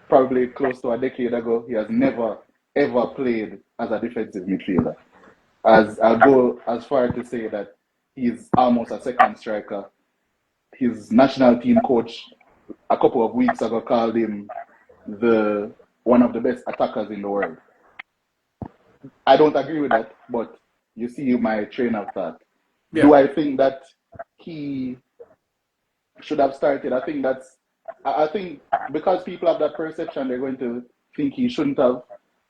probably close to a decade ago, he has never ever played as a defensive midfielder. As I'll go as far to say that he's almost a second striker. His national team coach a couple of weeks ago called him the one of the best attackers in the world. I don't agree with that, but you see my train of thought. Yeah. Do I think that he should have started? I think because people have that perception, they're going to think he shouldn't have.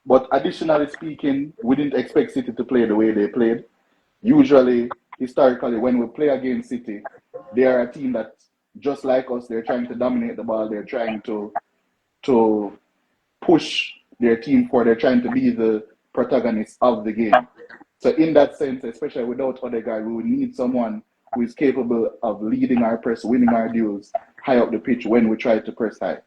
But additionally speaking, we didn't expect City to play the way they played. Usually, historically, when we play against City, they are a team that, just like us, they're trying to dominate the ball. They're trying to push their team forward. They're trying to be the protagonists of the game. So in that sense, especially without Odegaard, we would need someone who is capable of leading our press, winning our duels high up the pitch when we try to press high.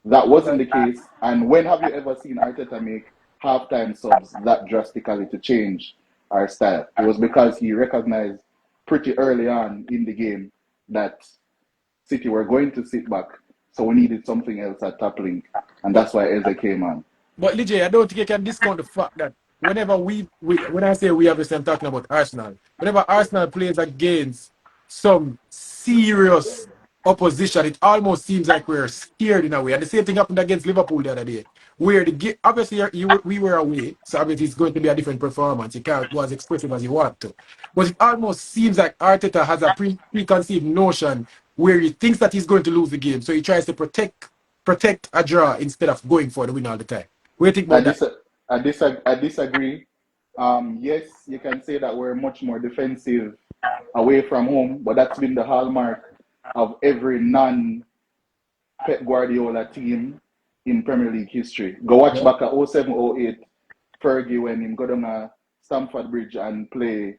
That wasn't the case. And when have you ever seen Arteta make halftime subs that drastically to change our style? It was because he recognized pretty early on in the game that City were going to sit back, so we needed something else at top link, and that's why Eze came on. But Lige, I don't think you can discount the fact that whenever when I say we, obviously I'm talking about Arsenal. Whenever Arsenal plays against some serious opposition, it almost seems like we're scared in a way. And the same thing happened against Liverpool the other day, where obviously we were away, so obviously it's going to be a different performance. You can't go as expressive as you want to, but it almost seems like Arteta has a preconceived notion where he thinks that he's going to lose the game, so he tries to protect a draw instead of going for the win all the time. What do you think I, about that? I disagree. Yes, you can say that we're much more defensive away from home, but that's been the hallmark of every non-Pep Guardiola team in Premier League history. Go watch back at 07-08, Fergie when him go down a Stamford Bridge and play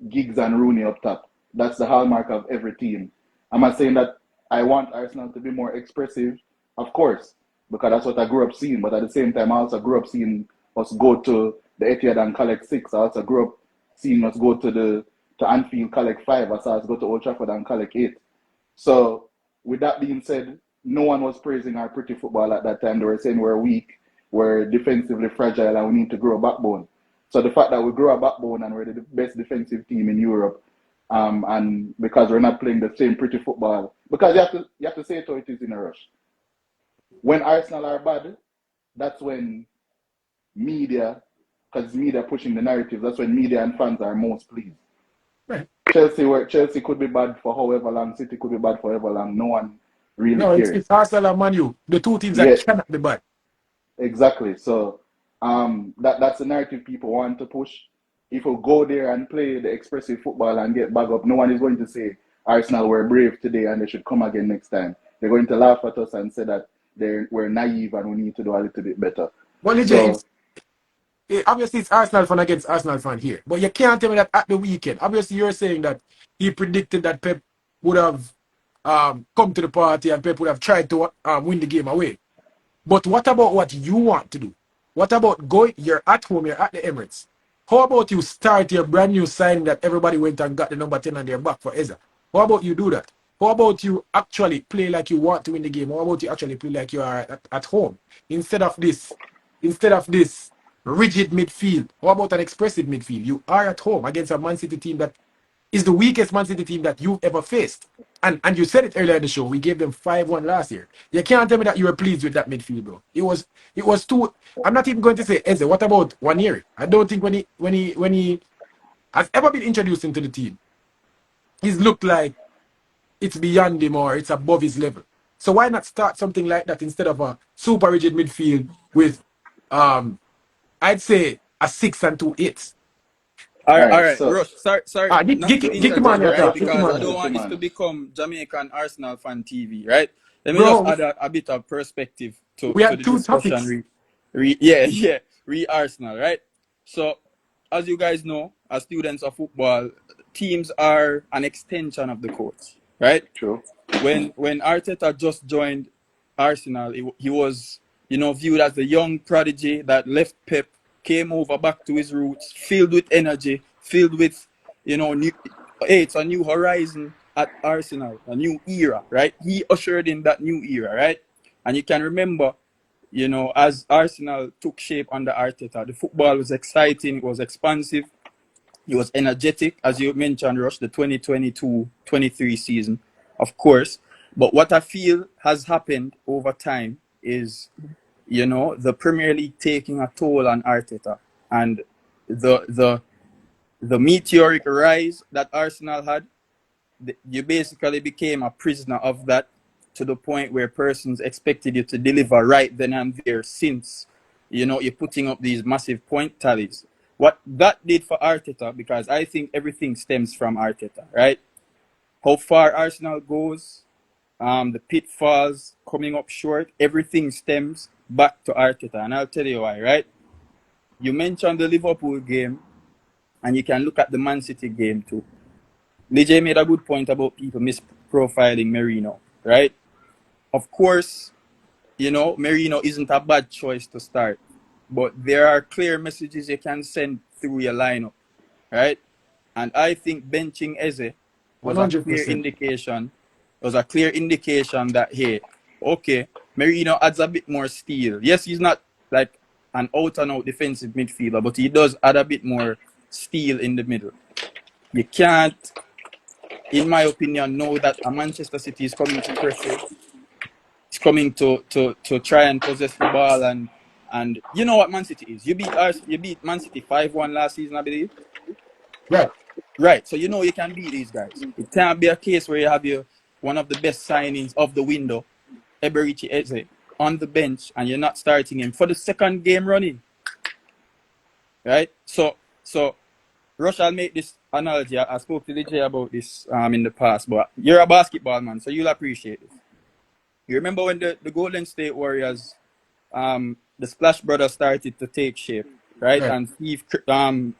Giggs and Rooney up top. That's the hallmark of every team. I'm not saying that I want Arsenal to be more expressive, of course, because that's what I grew up seeing. But at the same time, I also grew up seeing us go to the Etihad and collect 6. I also grew up seeing us go to Anfield, collect 5. I saw us go to Old Trafford and collect 8. So, with that being said, no one was praising our pretty football at that time. They were saying we're weak, we're defensively fragile, and we need to grow a backbone. So the fact that we grow a backbone and we're the best defensive team in Europe, and because we're not playing the same pretty football, because you have to say it how it is in a rush. When Arsenal are bad, that's when media, because media pushing the narrative, that's when media and fans are most pleased. Right. Chelsea could be bad for however long, City could be bad for however long. No one really No, cares. it's Arsenal and Man U, the two teams Yeah, that cannot be bad. exactly. So that's the narrative people want to push. If we go there and play the expressive football and get back up, no one is going to say Arsenal were brave today and they should come again next time. They're going to laugh at us and say that we're naive and we need to do a little bit better. Well, So obviously it's Arsenal fan against Arsenal fan here. But you can't tell me that at the weekend. Obviously, you're saying that he predicted that Pep would have come to the party and Pep would have tried to win the game away. But what about what you want to do? What about going? You're at home, you're at the Emirates. How about you start your brand new signing that everybody went and got the number 10 on their back for Eza? How about you do that? How about you actually play like you want to win the game? How about you actually play like you are at home? Instead of this rigid midfield. How about an expressive midfield? You are at home against a Man City team that is the weakest Man City team that you've ever faced. And you said it earlier in the show. We gave them 5-1 last year. You can't tell me that you were pleased with that midfield, bro. It was too. I'm not even going to say Eze. What about Wanieri? I don't think when he has ever been introduced into the team, he's looked like it's beyond him or it's above his level. So why not start something like that instead of a super rigid midfield with I'd say a 6 and 2 8s. all All right, right, so Rush. Sorry, not to Get him on interject, your right? talk. Rush, Get him Because on I your don't talk. want this to man. become Jamaican Arsenal fan TV, right? Let me just Bro, add a bit of perspective to we the had two discussion. topics. Re Arsenal, right? So, as you guys know, as students of football, teams are an extension of the coach, right? True. When Arteta just joined Arsenal, he was viewed as the young prodigy that left Pep, came over back to his roots, filled with energy, filled with it's a new horizon at Arsenal, a new era, right? He ushered in that new era, right? And you can remember, as Arsenal took shape under Arteta, the football was exciting, it was expansive, he was energetic, as you mentioned, Rush, the 2022-23 season, of course. But what I feel has happened over time is, the Premier League taking a toll on Arteta. And the meteoric rise that Arsenal had, you basically became a prisoner of that. to the point where persons expected you to deliver right then and there, since you're putting up these massive point tallies. What that did for Arteta, because I think everything stems from Arteta, right? How far Arsenal goes, the pitfalls coming up short, everything stems back to Arteta. And I'll tell you why, right? You mentioned the Liverpool game, and you can look at the Man City game too. DJ made a good point about people misprofiling Merino, right? Of course, Merino isn't a bad choice to start, but there are clear messages you can send through your lineup, right? And I think benching Eze was a clear 100%. indication. That, hey, okay, Merino adds a bit more steel. Yes, he's not like an out-and-out defensive midfielder, but he does add a bit more steel in the middle. You can't, in my opinion, know that a Manchester City is coming to press you. It's coming to try and possess the ball, and you know what Man City is. You beat Man City 5-1 last season, I believe. Right. Right. So you can beat these guys. It can't be a case where you have one of the best signings of the window, Eberichi Eze, on the bench, and you're not starting him for the second game running. Right? So Rush, I'll make this analogy. I spoke to DJ about this in the past, but you're a basketball man, so you'll appreciate this. You remember when the Golden State Warriors, the Splash Brothers started to take shape, right? And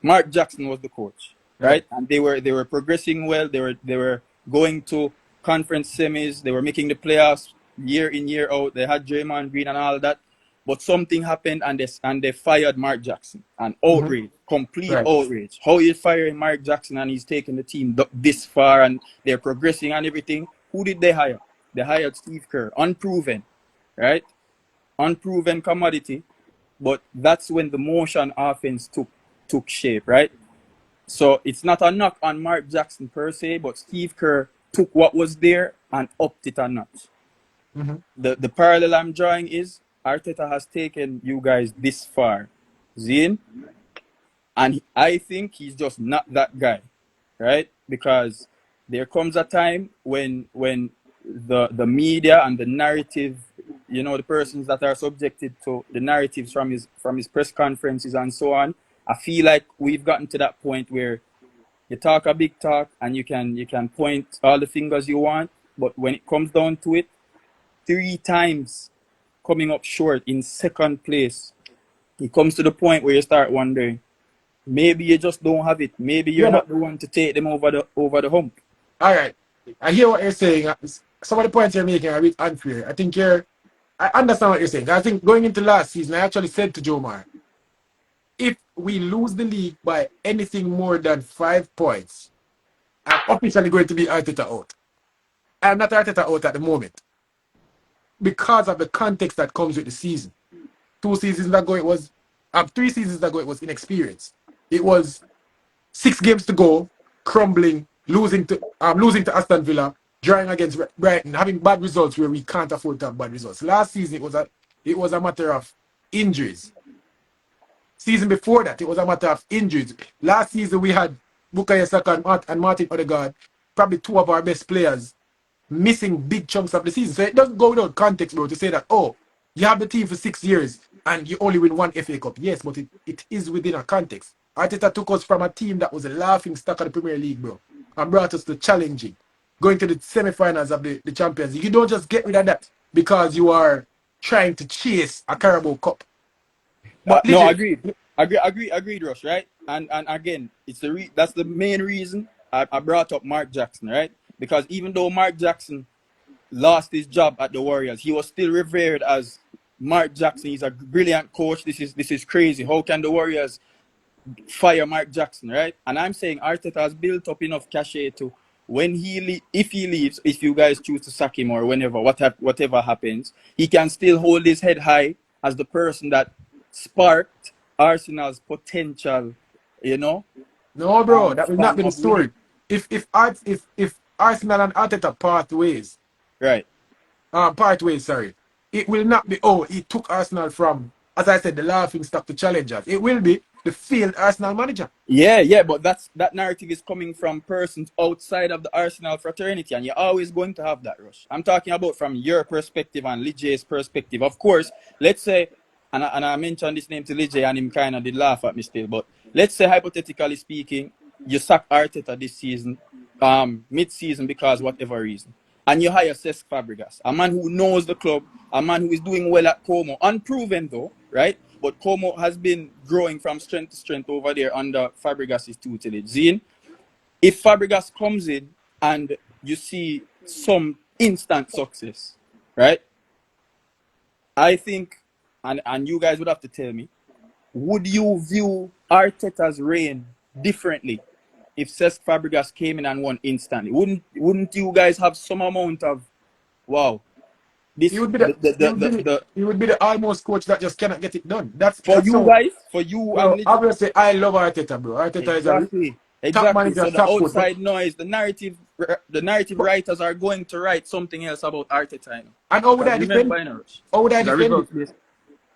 Mark Jackson was the coach, right? And they were progressing well. They were going to conference semis. They were making the playoffs year in, year out. They had Draymond Green and all that. But something happened, and they fired Mark Jackson. An outrage, complete outrage. How you firing Mark Jackson and he's taking the team this far and they're progressing and everything? Who did they hire? They hired Steve Kerr, unproven, right? Unproven commodity. But that's when the motion offense took shape, right? So it's not a knock on Mark Jackson per se, but Steve Kerr took what was there and upped it a notch. The parallel I'm drawing is Arteta has taken you guys this far, Zine, and I think he's just not that guy, right? Because there comes a time when the media and the narrative, the persons that are subjected to the narratives from his press conferences and so on, I feel like we've gotten to that point where you talk a big talk and you can point all the fingers you want, but when it comes down to it, 3 times coming up short in second place, it comes to the point where you start wondering, maybe you just don't have it. Maybe you're not the one to take them over the hump. All right. I hear what you're saying. Some of the points you're making are a bit unfair. I understand what you're saying. I think going into last season, I actually said to Jomar, if we lose the league by anything more than 5 points, I'm officially going to be Arteta out. I'm not Arteta out at the moment because of the context that comes with the season. 2 seasons ago, it was 3 seasons ago, it was inexperience. It was 6 games to go, crumbling, losing to Aston Villa, drawing against Brighton, having bad results where we can't afford to have bad results. Last season, it was a matter of injuries. Season before that, it was a matter of injuries. Last season, we had Bukayo Saka and Martin Odegaard, probably 2 of our best players, missing big chunks of the season. So it doesn't go without context, bro, to say that, you have the team for 6 years and you only win 1 FA Cup. Yes, but it is within a context. Arteta took us from a team that was a laughing stock of the Premier League, bro, and brought us to challenging, going to the semi-finals of the Champions League. You don't just get rid of that because you are trying to chase a Carabao Cup. But no, agreed, Rush, right? And again, that's the main reason I brought up Mark Jackson, right? Because even though Mark Jackson lost his job at the Warriors, he was still revered as Mark Jackson. He's a brilliant coach. This is crazy. How can the Warriors fire Mark Jackson, right? And I'm saying Arteta has built up enough cachet to when if he leaves, if you guys choose to sack him or whatever happens, he can still hold his head high as the person that sparked Arsenal's potential, No, bro, that will not be the story. If Arsenal and Arteta part ways, right? It will not be. He took Arsenal from, as I said, the laughing stock to challengers. It will be the failed Arsenal manager. Yeah, but that narrative is coming from persons outside of the Arsenal fraternity, and you're always going to have that, Rush. I'm talking about from your perspective and Lijay's perspective. Of course, let's say, and I mentioned this name to Lijay, and him kind of did laugh at me still, but let's say, hypothetically speaking, you sack Arteta this season, mid-season, because whatever reason, and you hire Cesc Fabregas, a man who knows the club, a man who is doing well at Como, unproven though, right? But Como has been growing from strength to strength over there under Fabregas' tutelage. Zine, if Fabregas comes in and you see some instant success, right? I think, and you guys would have to tell me, would you view Arteta's reign differently if Cesc Fabregas came in and won instantly? Wouldn't you guys have some amount of, wow, He this would be he would be the almost coach that just cannot get it done. for That's you so. guys, for you and Bro, Legit? obviously I love Arteta, bro. Arteta is a Exactly. top Exactly. manager, So the top coach. outside noise, the narrative But writers are going to write something else about Arteta. You know? and how would Because I defend? remember, you know, How would I it's a defend it? results based.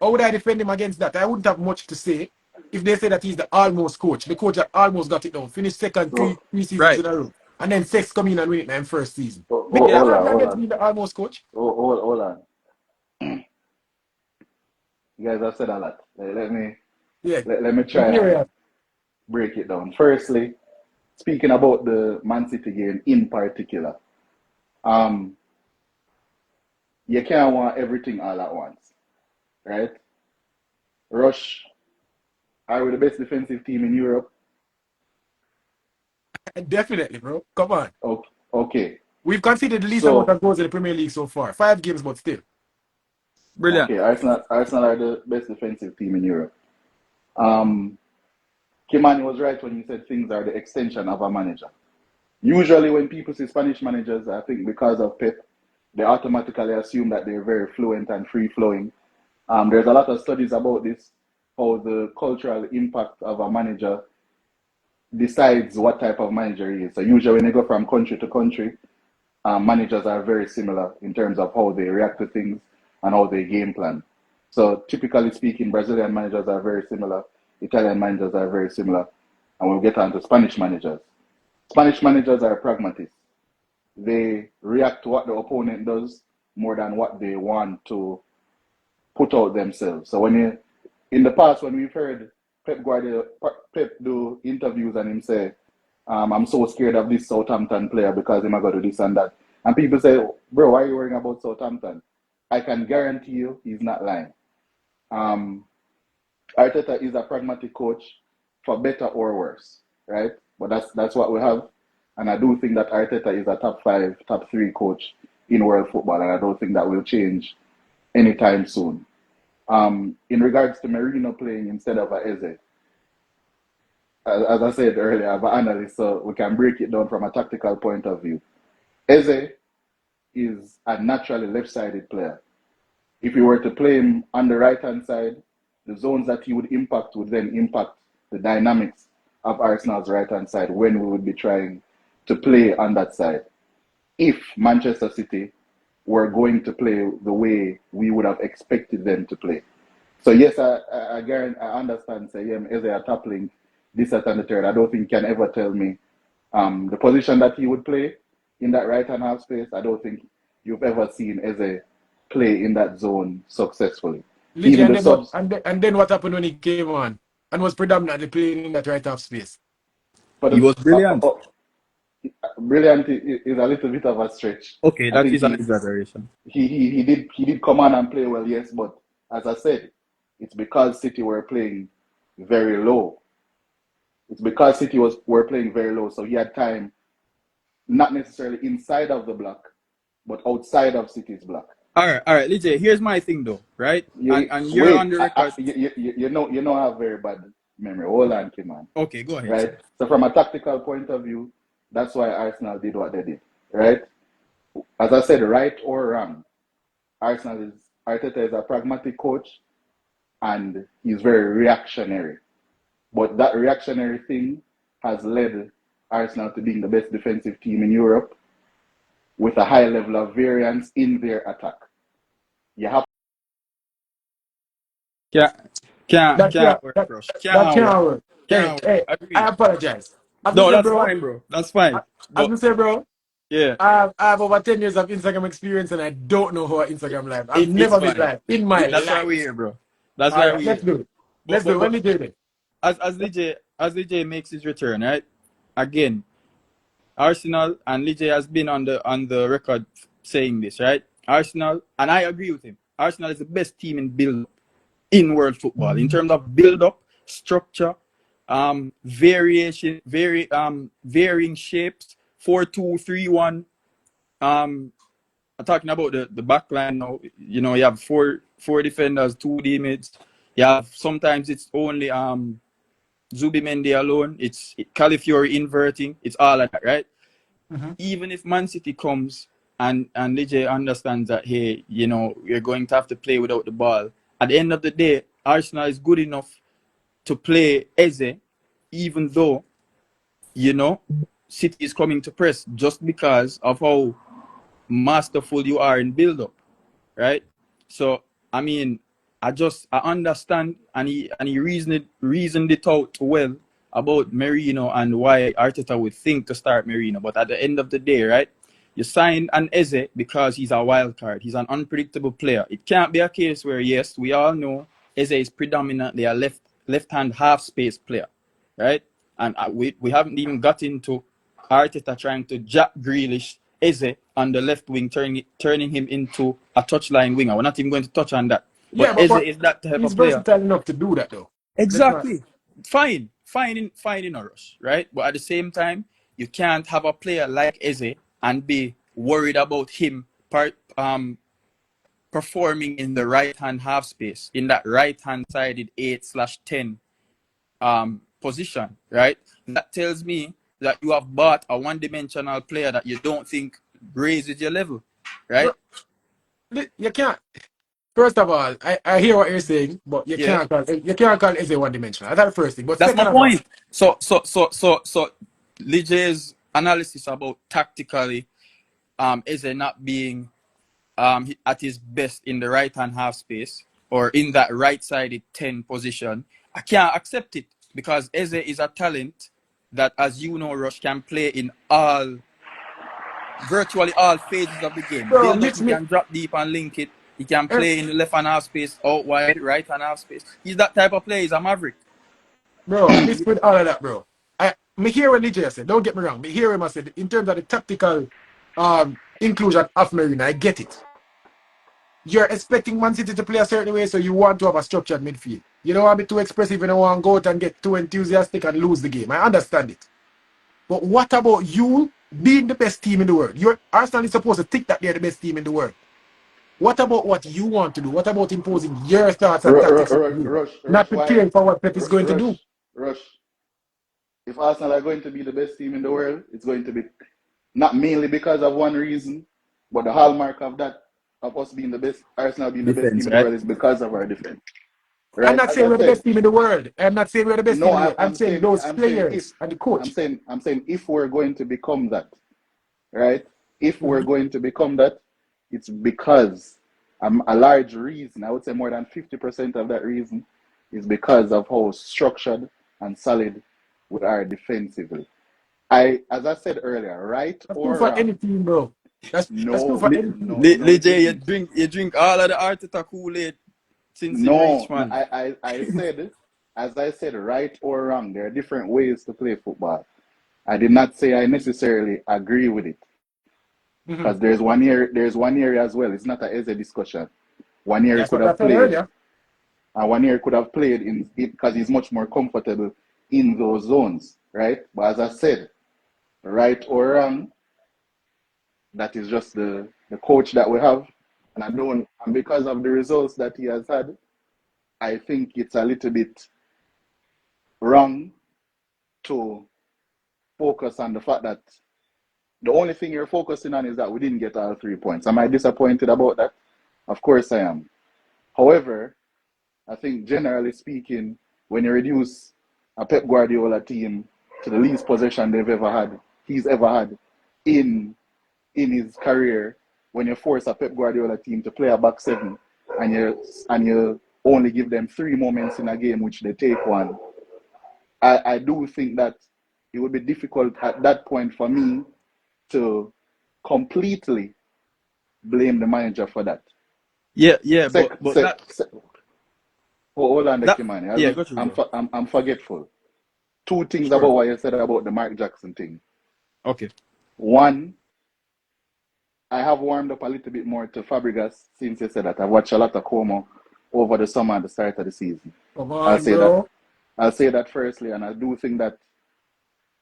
How would I defend him against that? I wouldn't have much to say if they say that he's the almost coach, the coach that almost got it done, finished second So, three seasons Right. in a row, and then Sex come in and win it in first season. Me hold Yeah. can't argue on, hold against on. being the almost coach. Hold on. You guys have said a lot. Yeah, Let me me try hear and ya. break it down. Firstly, speaking about the Man City game in particular, um, you can't want everything all at once, right? Rush, are we the best defensive team in Europe? Definitely, bro. Come on. Okay. We've conceded the least amount So, of goals in the Premier League so far. 5 games, but still. Brilliant. okay, Arsenal are the best defensive team in Europe. Um, Kimani was right when he said things are the extension of a manager. Usually, when people say Spanish managers, I think because of Pep, they automatically assume that they're very fluent and free flowing. There's a lot of studies about this, how the cultural impact of a manager decides what type of manager he is. So usually, when they go from country to country, managers are very similar in terms of how they react to things and how they game plan. So typically speaking, Brazilian managers are very similar, Italian managers are very similar, and we'll get on to Spanish managers. Spanish managers are pragmatists. They react to what the opponent does more than what they want to put out themselves. So in the past, when we've heard Pep do interviews and him say, I'm so scared of this Southampton player because he's going to do this and that. And people say, bro, why are you worrying about Southampton? I can guarantee you he's not lying. Arteta is a pragmatic coach for better or worse, right? But that's what we have. And I do think that Arteta is a top 5, top 3 coach in world football. And I don't think that will change anytime soon. In regards to Merino playing instead of Eze, as I said earlier, I'm an analyst, so we can break it down from a tactical point of view. Eze is a naturally left-sided player. If you were to play him on the right-hand side, the zones that he would impact would then impact the dynamics of Arsenal's right-hand side when we would be trying to play on that side. If Manchester City were going to play the way we would have expected them to play. So yes, I understand, say, yeah, Eze a top link, this, that, and the third. I don't think you can ever tell me the position that he would play in that right-hand half space. I don't think you've ever seen Eze play in that zone successfully. Even the subs. And then what happened when he came on and was predominantly playing in that right half space? For He the, was brilliant. brilliant is a little bit of a stretch. Okay, I that think is an exaggeration. he did come on and play well, yes, but as I said, it's because City were playing very low. It's because City were playing very low, so he had time, not necessarily inside of the block, but outside of City's block. All right, Lijay, here's my thing though, right? And you're on Wait, the record. you know I have very bad memory. Hold on, man. Okay, go ahead, Right? sir. So from a tactical point of view, that's why Arsenal did what they did, right? As I said, right or wrong, Arteta is a pragmatic coach and he's very reactionary. But that reactionary thing has led Arsenal to being the best defensive team in Europe with a high level of variance in their attack. You have Yeah. That Can't can't, work, that, Rush. that Can't work. can't work. Hey, Can't work. hey, I Agreed. apologize. As I No, say, that's bro, fine, bro. That's fine. as But I say, bro, yeah, I have over 10 years of Instagram experience and I don't know how Instagram live. I've it's never been fine. live in my That's why we're life. here, bro. That's All why right, we're let's here. do it. But Let's do but it. When but we do it. as Lijay makes his return, right? Arsenal, and Lijay has been on the record saying this, right? Arsenal, and I agree with him. Arsenal is the best team in build in world football in terms of build up, structure, varying shapes, 4-2-3-1. I'm talking about the back line now. You know, you have four defenders, two D mids. You have sometimes it's only Zubimendi alone. It's Calafiori inverting. It's all of that, right? Mhm. Even if Man City comes and Lijay understands that, hey, you know, you're going to have to play without the ball. At the end of the day, Arsenal is good enough to play Eze, even though, you know, City is coming to press just because of how masterful you are in build-up, right? So, I mean, I understand, and he reasoned it out well about Merino and why Arteta would think to start Merino. But at the end of the day, right, you sign an Eze because he's a wild card. He's an unpredictable player. It can't be a case where, yes, we all know Eze is predominantly a left-hand half-space player, right? And we haven't even got into Arteta trying to jack Grealish Eze on the left wing, turning him into a touchline winger. We're not even going to touch on that. But Yeah, Eze but is that type he's of player. versatile enough to do that, though. Let's not. Exactly. Fine in a rush, right? But at the same time, you can't have a player like Eze and be worried about him performing in the right hand half space, in that right hand sided 8/10 position, right? That tells me that you have bought a one-dimensional player that you don't think raises your level, Bro, right? you can't. First of all, I hear what you're saying, but Yeah, you can't call Eze one dimensional. That's the first thing. But that's my second of all, point. So Lijay's analysis about tactically, Eze not being at his best in the right hand half space or in that right-sided 10 position, I can't accept it because Eze is a talent that, as you know, Rush can play in virtually all phases of the game. bro, Build up, mix he me. can drop deep and link it. He can eh, play in the left hand half space, out wide, right hand half space. He's that type of player. He's a maverick. Bro, mix with all of that, bro. Me hear what DJ said. Don't get me wrong. Me hear him I said in terms of the tactical inclusion of Marina. I get it. You're expecting Man City to play a certain way, so you want to have a structured midfield. You don't want to be too expressive. You don't want to go out and get too enthusiastic and lose the game. I understand it. But what about you being the best team in the world? Your Arsenal is supposed to think that they're the best team in the world. What about what you want to do? What about imposing your thoughts and tactics on you? Not Why? preparing for what Pep is going to do. Rush. If Arsenal are going to be the best team in the world, it's going to be not mainly because of one reason, but the hallmark of that, of us being the best, Arsenal being the best Defense, team in the right? world, is because of our defense. I'm Right? not As saying I we're the said, best team in the world. I'm not saying we're the best team no, in the world. I'm saying those I'm saying if, players and the coach. I'm saying if we're going to become that, right? If we're Mhm. going to become that, it's because a large reason, I would say more than 50% of that reason, is because of how structured and solid we are defensively. As I said earlier, right That's true or for wrong, any team, bro. That's true no, for any team. no, it Lijay, isn't. you drink all of the Arteta Kool-Aid since him reached, No, no, man. I said, as I said, right or wrong, there are different ways to play football. I did not say I necessarily agree with it Mhm. because there's one area as well. It's not a Eze discussion. One year he That's could what I have said played, earlier. and one year he could have played in it because he's much more comfortable in those zones, right? But as I said, right or wrong, that is just the coach that we have, and because of the results that he has had, I think it's a little bit wrong to focus on the fact that the only thing you're focusing on is that we didn't get all 3 points. Am I disappointed about that? Of course I am. However, I think generally speaking, when you reduce a Pep Guardiola team to the least possession he's ever had in his career, when you force a Pep Guardiola team to play a back seven and you only give them 3 moments in a game, which they take one, I do think that it would be difficult at that point for me to completely blame the manager for that. Yeah, Sec, but sec, sec, hold on, that yeah, Kimani. got you, bro. I'm forgetful. 2 things Sure. about what you said about the Mark Jackson thing. Okay. One, I have warmed up a little bit more to Fabregas since you said that. I've watched a lot of Como over the summer at the start of the season. Come I'll on, say that. bro. I'll say that firstly, and I do think that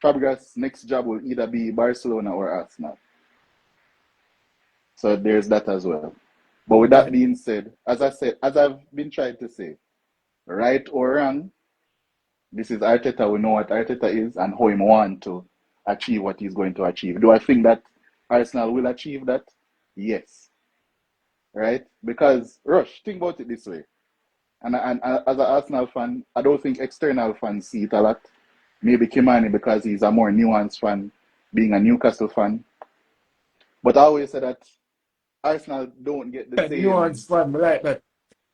Fabregas' next job will either be Barcelona or Arsenal. So there's that as well. But with that Okay. being said, as I've been trying to say, right or wrong, this is Arteta. We know what Arteta is and how he wants to achieve what he's going to achieve. Do I think that Arsenal will achieve that? Yes. Right? Because, Rush, think about it this way. And as an Arsenal fan, I don't think external fans see it a lot. Maybe Kimani because he's a more nuanced fan, being a Newcastle fan. But I always say that Arsenal don't get the same. Nuance fun, like that.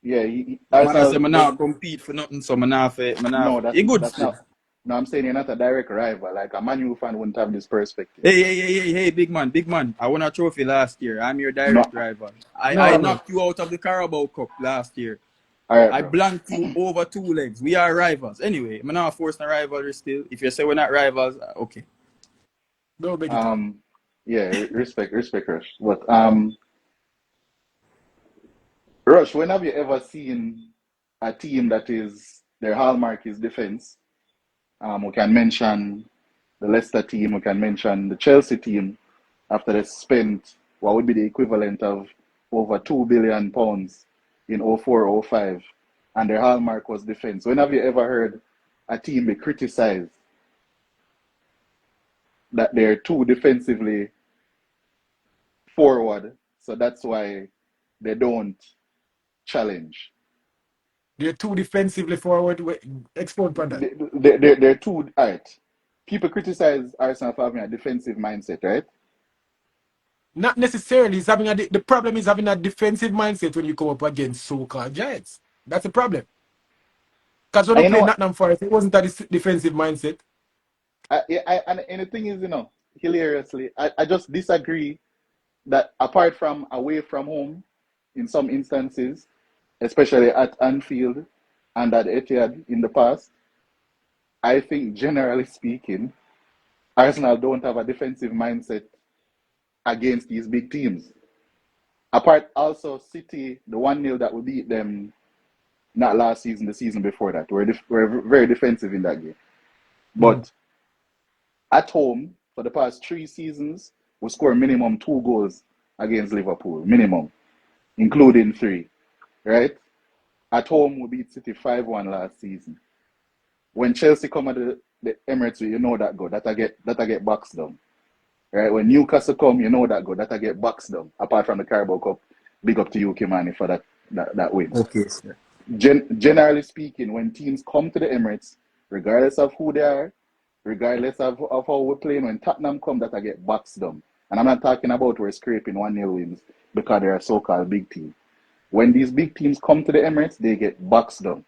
Yeah, Man, I say Arsenal man not don't. compete for nothing, so man not No, it good that's still. not. No, I'm saying you're not a direct rival. Like a Man U fan wouldn't have this perspective. Hey, big man. I won a trophy last year. I'm your No, direct rival. I No, no. knocked you out of the Carabao Cup last year. all right, I bro. blanked you over 2 legs. We are rivals. Anyway, I'm not forcing a rivalry still. If you say we're not rivals, okay. Don't beg it up. Yeah, respect, Rush. But Rush, when have you ever seen a team that is their hallmark is defense? We can mention the Leicester team. We can mention the Chelsea team after they spent what would be the equivalent of over £2 billion in 04-05, and their hallmark was defense. When have you ever heard a team be criticized that they're too defensively forward, so that's why they don't challenge? They're too defensively forward. Export on that. They're too, all right. People criticize Arsenal for having a defensive mindset, right? Not necessarily. It's having the problem is having a defensive mindset when you come up against so-called giants. That's the problem. Because when And we you know played what? Nottingham Forest, it wasn't a defensive mindset. And the thing is, hilariously, I just disagree that apart from away from home, in some instances, especially at Anfield and at Etihad in the past, I think generally speaking, Arsenal don't have a defensive mindset against these big teams. Apart also City, the 1-0 that we beat them not last season, the season before that. We're very defensive in that game. But at home, for the past 3 seasons, we score minimum 2 goals against Liverpool. Minimum. Including 3. Right? At home, we beat City 5-1 last season. When Chelsea come at the Emirates, you know that go. That I get boxed down. Right? When Newcastle come, you know that go. That I get boxed down. Apart from the Carabao Cup, big up to you, Kimani, for that win. Okay, sir. Generally speaking, when teams come to the Emirates, regardless of who they are, regardless of how we're playing, when Tottenham come, that I get boxed down. And I'm not talking about we're scraping 1-0 wins because they're a so-called big team. When these big teams come to the Emirates, they get boxed down.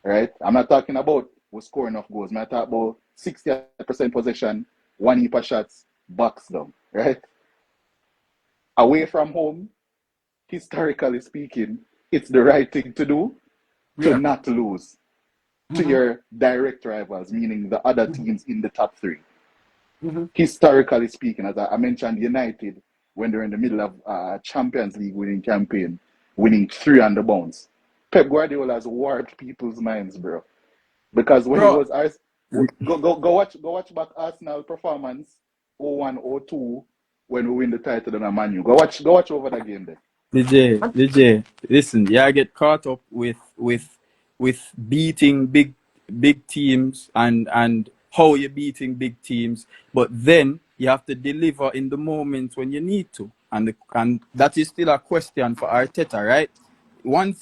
Right? I'm not talking about we score enough goals. I'm not talking about 60% possession, 1 heap of shots, boxed down. Right? Away from home, historically speaking, it's the right thing to do to Yeah. not lose to your direct rivals, meaning the other teams in the top 3. Historically speaking, as I mentioned, United, when they're in the middle of a Champions League winning campaign, winning 3 on the bounce, Pep Guardiola has warped people's minds, bro. Because when it Bro, was go watch back Arsenal performance 01-02 when we win the title in a Man U. Go watch over that game there. DJ, listen, yeah, get caught up with beating big teams and how you're beating big teams, but then you have to deliver in the moments when you need to, and that is still a question for Arteta, right?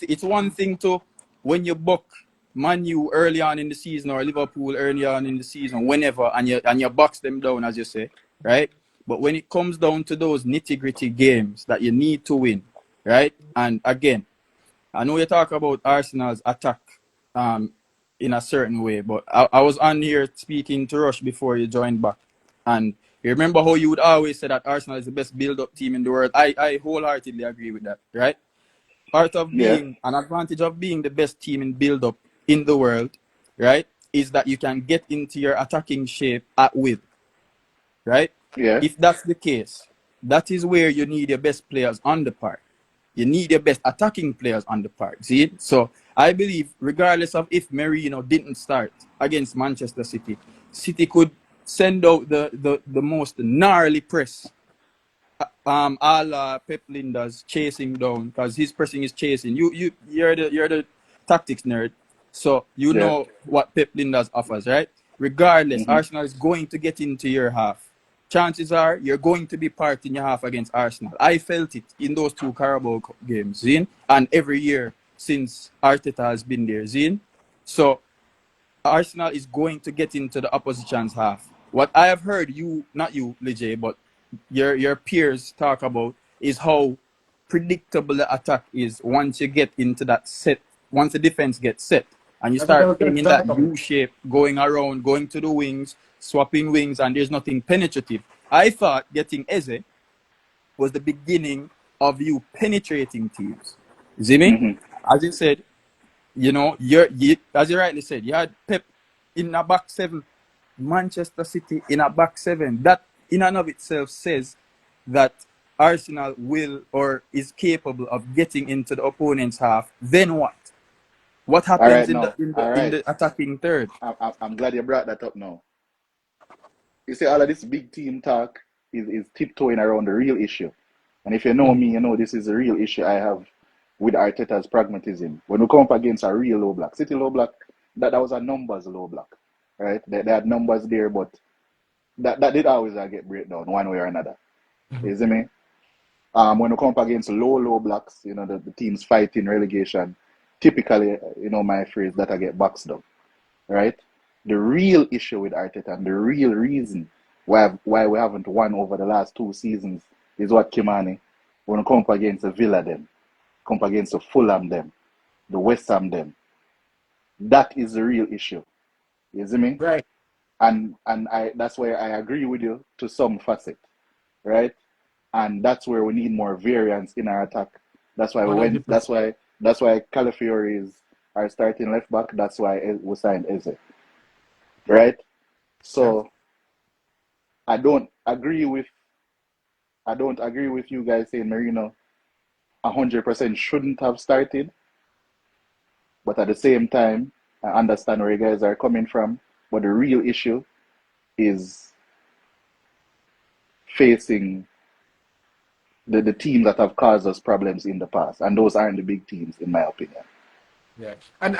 It's one thing to when you buck Man U early on in the season or Liverpool early on in the season, whenever, and you box them down, as you say, right? But when it comes down to those nitty-gritty games that you need to win, right? And again, I know you talk about Arsenal's attack um, in a certain way, but I was on here speaking to Rush before you joined back. And you remember how you would always say that Arsenal is the best build-up team in the world? I wholeheartedly agree with that, right? Part of Yeah, being an advantage of being the best team in build-up in the world, right, is that you can get into your attacking shape at will, right? yeah. If that's the case, that is where you need your best players on the park. You need your best attacking players on the park. See? So I believe, regardless of if Merino didn't start against Manchester City, City could send out the most gnarly press. Pep Linda's chasing down because his pressing is chasing. You're the tactics nerd, so you Yeah. know what Pep Linda's offers, right? Regardless, Mm-hmm. Arsenal is going to get into your half. Chances are you're going to be part in your half against Arsenal. I felt it in those two Carabao games, Zin, and every year since Arteta has been there, Zin. So Arsenal is going to get into the opposition's half. What I have heard you, not you, Lijay, but your peers talk about is how predictable the attack is once you get into that set, once the defense gets set and you That's what I start was playing just in that talking about. U shape, going around, going to the wings, swapping wings, and there's nothing penetrative. I thought getting Eze was the beginning of you penetrating teams. You see me? Mm-hmm. As you said, as you rightly said, you had Pep in a back seven, Manchester City in a back seven. That in and of itself says that Arsenal will or is capable of getting into the opponent's half. Then what? What All happens right, in the now. in All the in right. the attacking third? I'm glad you brought that up now. You see, all of this big team talk is tiptoeing around the real issue. And if you know me, you know this is a real issue I have with Arteta's pragmatism. When we come up against a real low block, City low block, that was a numbers low block, right? They had numbers there, but that did always get breakdown one way or another. You see me? When we come up against low blocks, you know, the teams fighting relegation, typically, you know, my phrase, that I get boxed up, right? The real issue with Arteta and the real reason why we haven't won over the last 2 seasons is what Kimani, when we come up against the Villa them, come up against the Fulham them, the West Ham them. That is the real issue. You see me? Right. And I that's why I agree with you to some facet, right? And that's where we need more variance in our attack. That's why we went. 100%. That's why Calafiori is our starting left back. That's why we signed Eze, right? Yeah. So I don't agree with you guys saying Marino 100% shouldn't have started, but at the same time I understand where you guys are coming from. But the real issue is facing the teams that have caused us problems in the past, and those aren't the big teams, in my opinion. Yeah. And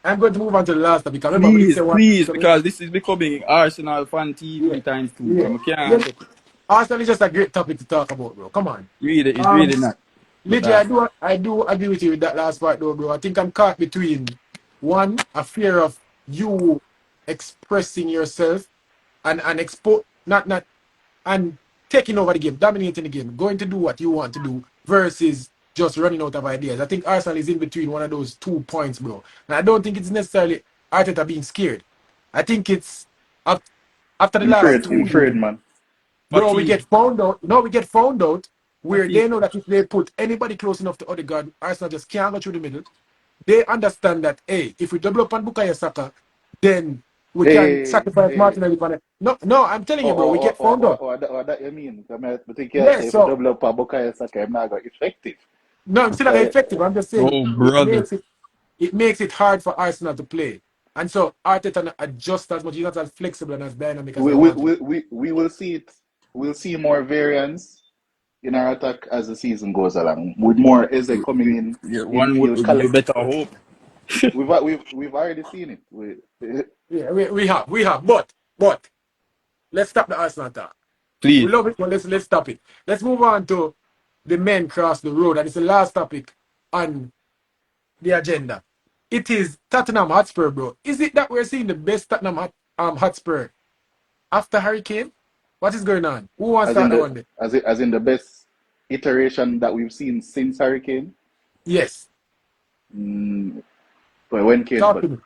I'm going to move on to the last topic. Remember, we did Please, say one. please, because this is becoming Arsenal fan Yeah. TV times two. Yeah. So I Yeah. can't take it. Arsenal is just a great topic to talk about, bro. Come on. Really, it's Um, really not. But Lidge, I do agree with you with that last part though, bro. I think I'm caught between one, a fear of you expressing yourself and expo not and taking over the game, dominating the game, going to do what you want to do versus just running out of ideas. I think Arsenal is in between one of those 2 points, bro. And I don't think it's necessarily Arteta being scared. I think it's up after the I'm last afraid, I'm two afraid, games. man. Bro, we fatigue, get found out. No, we get found out where fatigue. they know that if they put anybody close enough to Odegaard, Arsenal just can't go through the middle. They understand that, hey, if we double up on Bukayo Saka, then we can Hey, sacrifice hey. Martinelli. No, I'm telling you, bro, we get found out. That you mean? I think you Yeah, say if you so double up a Bukayo Saka, I'm not going effective. no, I'm still not Uh, effective. I'm just saying Oh, it brother. makes it hard for Arsenal to play. And so Arteta adjust as much. He's not as flexible and as dynamic as I want to. we will see it. We'll see more variance in our attack as the season goes along, with more Eze coming Yeah, in one would midfield. you better hope. We've already seen it. Yeah, we have. But let's stop the Arsenal talk. We Please. love it, but let's stop it. Let's move on to the men cross the road, and it's the last topic on the agenda. It is Tottenham Hotspur, bro. Is it that we're seeing the best Hotspur after Hurricane? What is going on? Who wants to As in start the the one day? as in the best iteration that we've seen since Hurricane. Yes. But when kids, Talk but to me.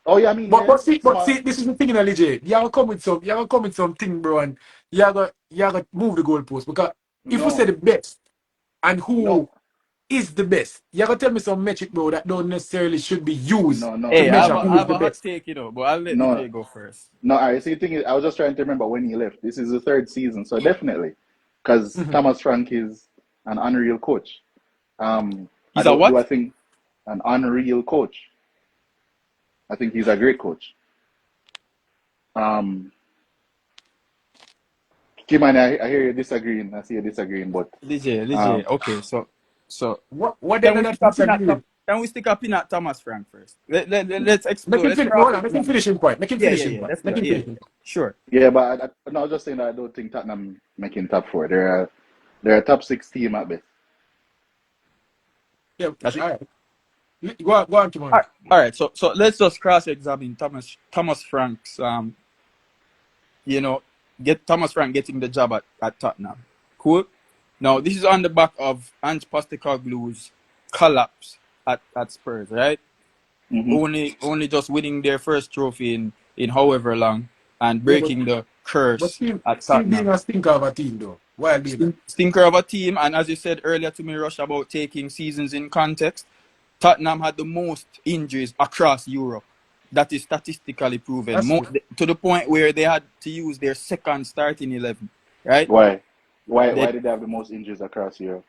oh yeah, I mean But yeah, but see, some but see, this is the thing in a legit. You have to come with something, bro, and you have to move the goalpost because if we say no, the best and who no, is the best, you have to tell me some metric, bro, that don't necessarily should be used no, no, to Hey, I have measure a, no, I who is have the a hot best. take, but I'll let no, DJ go first. no. I see. The thing is, I was just trying to remember when he left. This is the third season, so definitely, because Mhm. Thomas Frank is an unreal coach. I He's a don't do. what? I think an unreal coach. I think he's a great coach. Um, Kim, and I hear you disagreeing. I see you disagreeing, but DJ. um, Okay, so What can then we that stick a pin disagree at with? Can we stick a pin at Thomas Frank first? Let's Make explore. him Let's finish. cross Hold on, make him examine. finish him point. Make him finish him Yeah. point. Let's Make go. him Yeah, finish him point. sure. yeah, but no, I was just saying that I don't think Tottenham making top four. They're a top six team at best. Yeah, That's it. all right. Go on, All Kimon. right. All right. So let's just cross examine Thomas Frank's you know, get Thomas Frank getting the job at Tottenham. Cool. Now this is on the back of Ange Postecoglou's collapse at Spurs, right? Hmm. Only just winning their first trophy in however long and Yeah, breaking the but curse at still being Tottenham. a stinker of a team though. While doing that. Stinker of a team, and as you said earlier to me, Rush, about taking seasons in context, Tottenham had the most injuries across Europe. That is statistically proven. That's true. To the point where they had to use their second starting 11, right? Why? Why They, did they have the most injuries across Europe?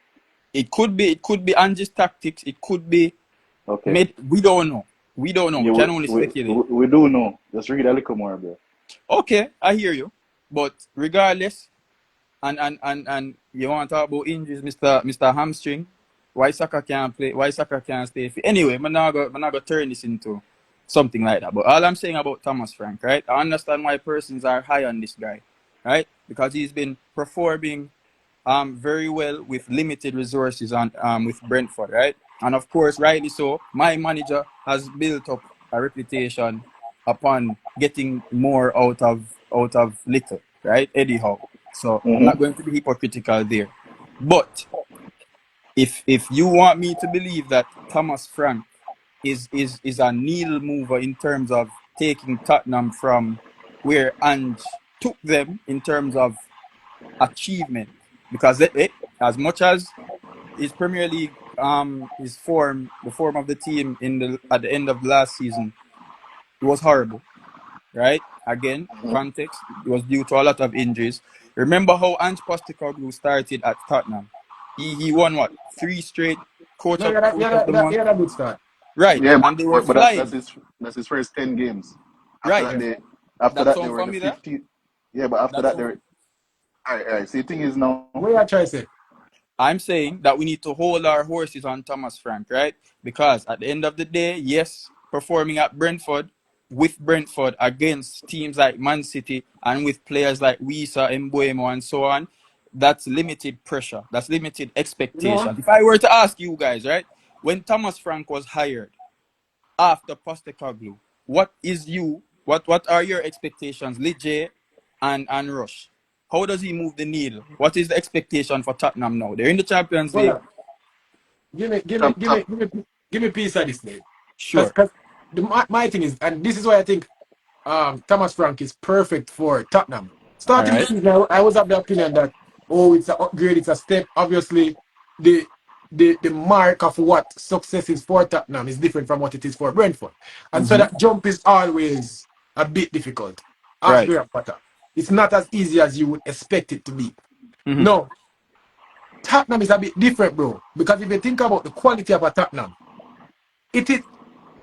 it could be Ange's tactics. It could be Okay. made. We don't know. We don't know. We Yeah, can only speculate. we do know. Just read a little more, bro. Okay, I hear you. But regardless, and you want to talk about injuries, Mr. Hamstring. Why Saka can't play? Why Saka can't stay fit? Anyway, I'm not gonna turn this into something like that. But all I'm saying about Thomas Frank, right? I understand why persons are high on this guy, right? Because he's been performing very well with limited resources on with Brentford, right? And of course, rightly so, my manager has built up a reputation upon getting more out of little, right? Anyhow. So I'm not Hmm. going to be hypocritical there. But if you want me to believe that Thomas Frank is a needle mover in terms of taking Tottenham from where Ange took them in terms of achievement, because as much as his Premier League his form the form of the team in the at the end of last season, it was horrible, right? Again, context, it was due to a lot of injuries. Remember how Ange Postecoglou started at Tottenham? He won what, 3 straight No, yeah, coach of the month, that good start. right? Yeah, And they were but flying, that's his first 10 games. After right? that Yeah. after That that they sound were the familiar? 15th. Yeah, but after That that they sound were all right. See, the thing is now. Where I try to say? I'm saying that we need to hold our horses on Thomas Frank, right? Because at the end of the day, yes, performing at Brentford, with Brentford against teams like Man City and with players like Wisa, Mbuemo, and so on, that's limited pressure. That's limited You know? expectation. If I were to ask you guys, right, when Thomas Frank was hired after Postecoglou, what are your expectations, Lige and Rush? How does he move the needle? What is the expectation for Tottenham now? They're in the Champions Hold League. on. Give me, give me, Top give top. me, give me, give me piece of this name. Because Sure. my thing is, and this is why I think Thomas Frank is perfect for Tottenham. All Starting the right. season, I was of the opinion that it's an upgrade, it's a step. Obviously, the the mark of what success is for Tottenham is different from what it is for Brentford, and so Mm-hmm. that jump is always a bit difficult. Ask Right. Graham Potter. It's not as easy as you would expect it to be. Mm-hmm. No, Tottenham is a bit different, bro. Because if you think about the quality of a Tottenham, it is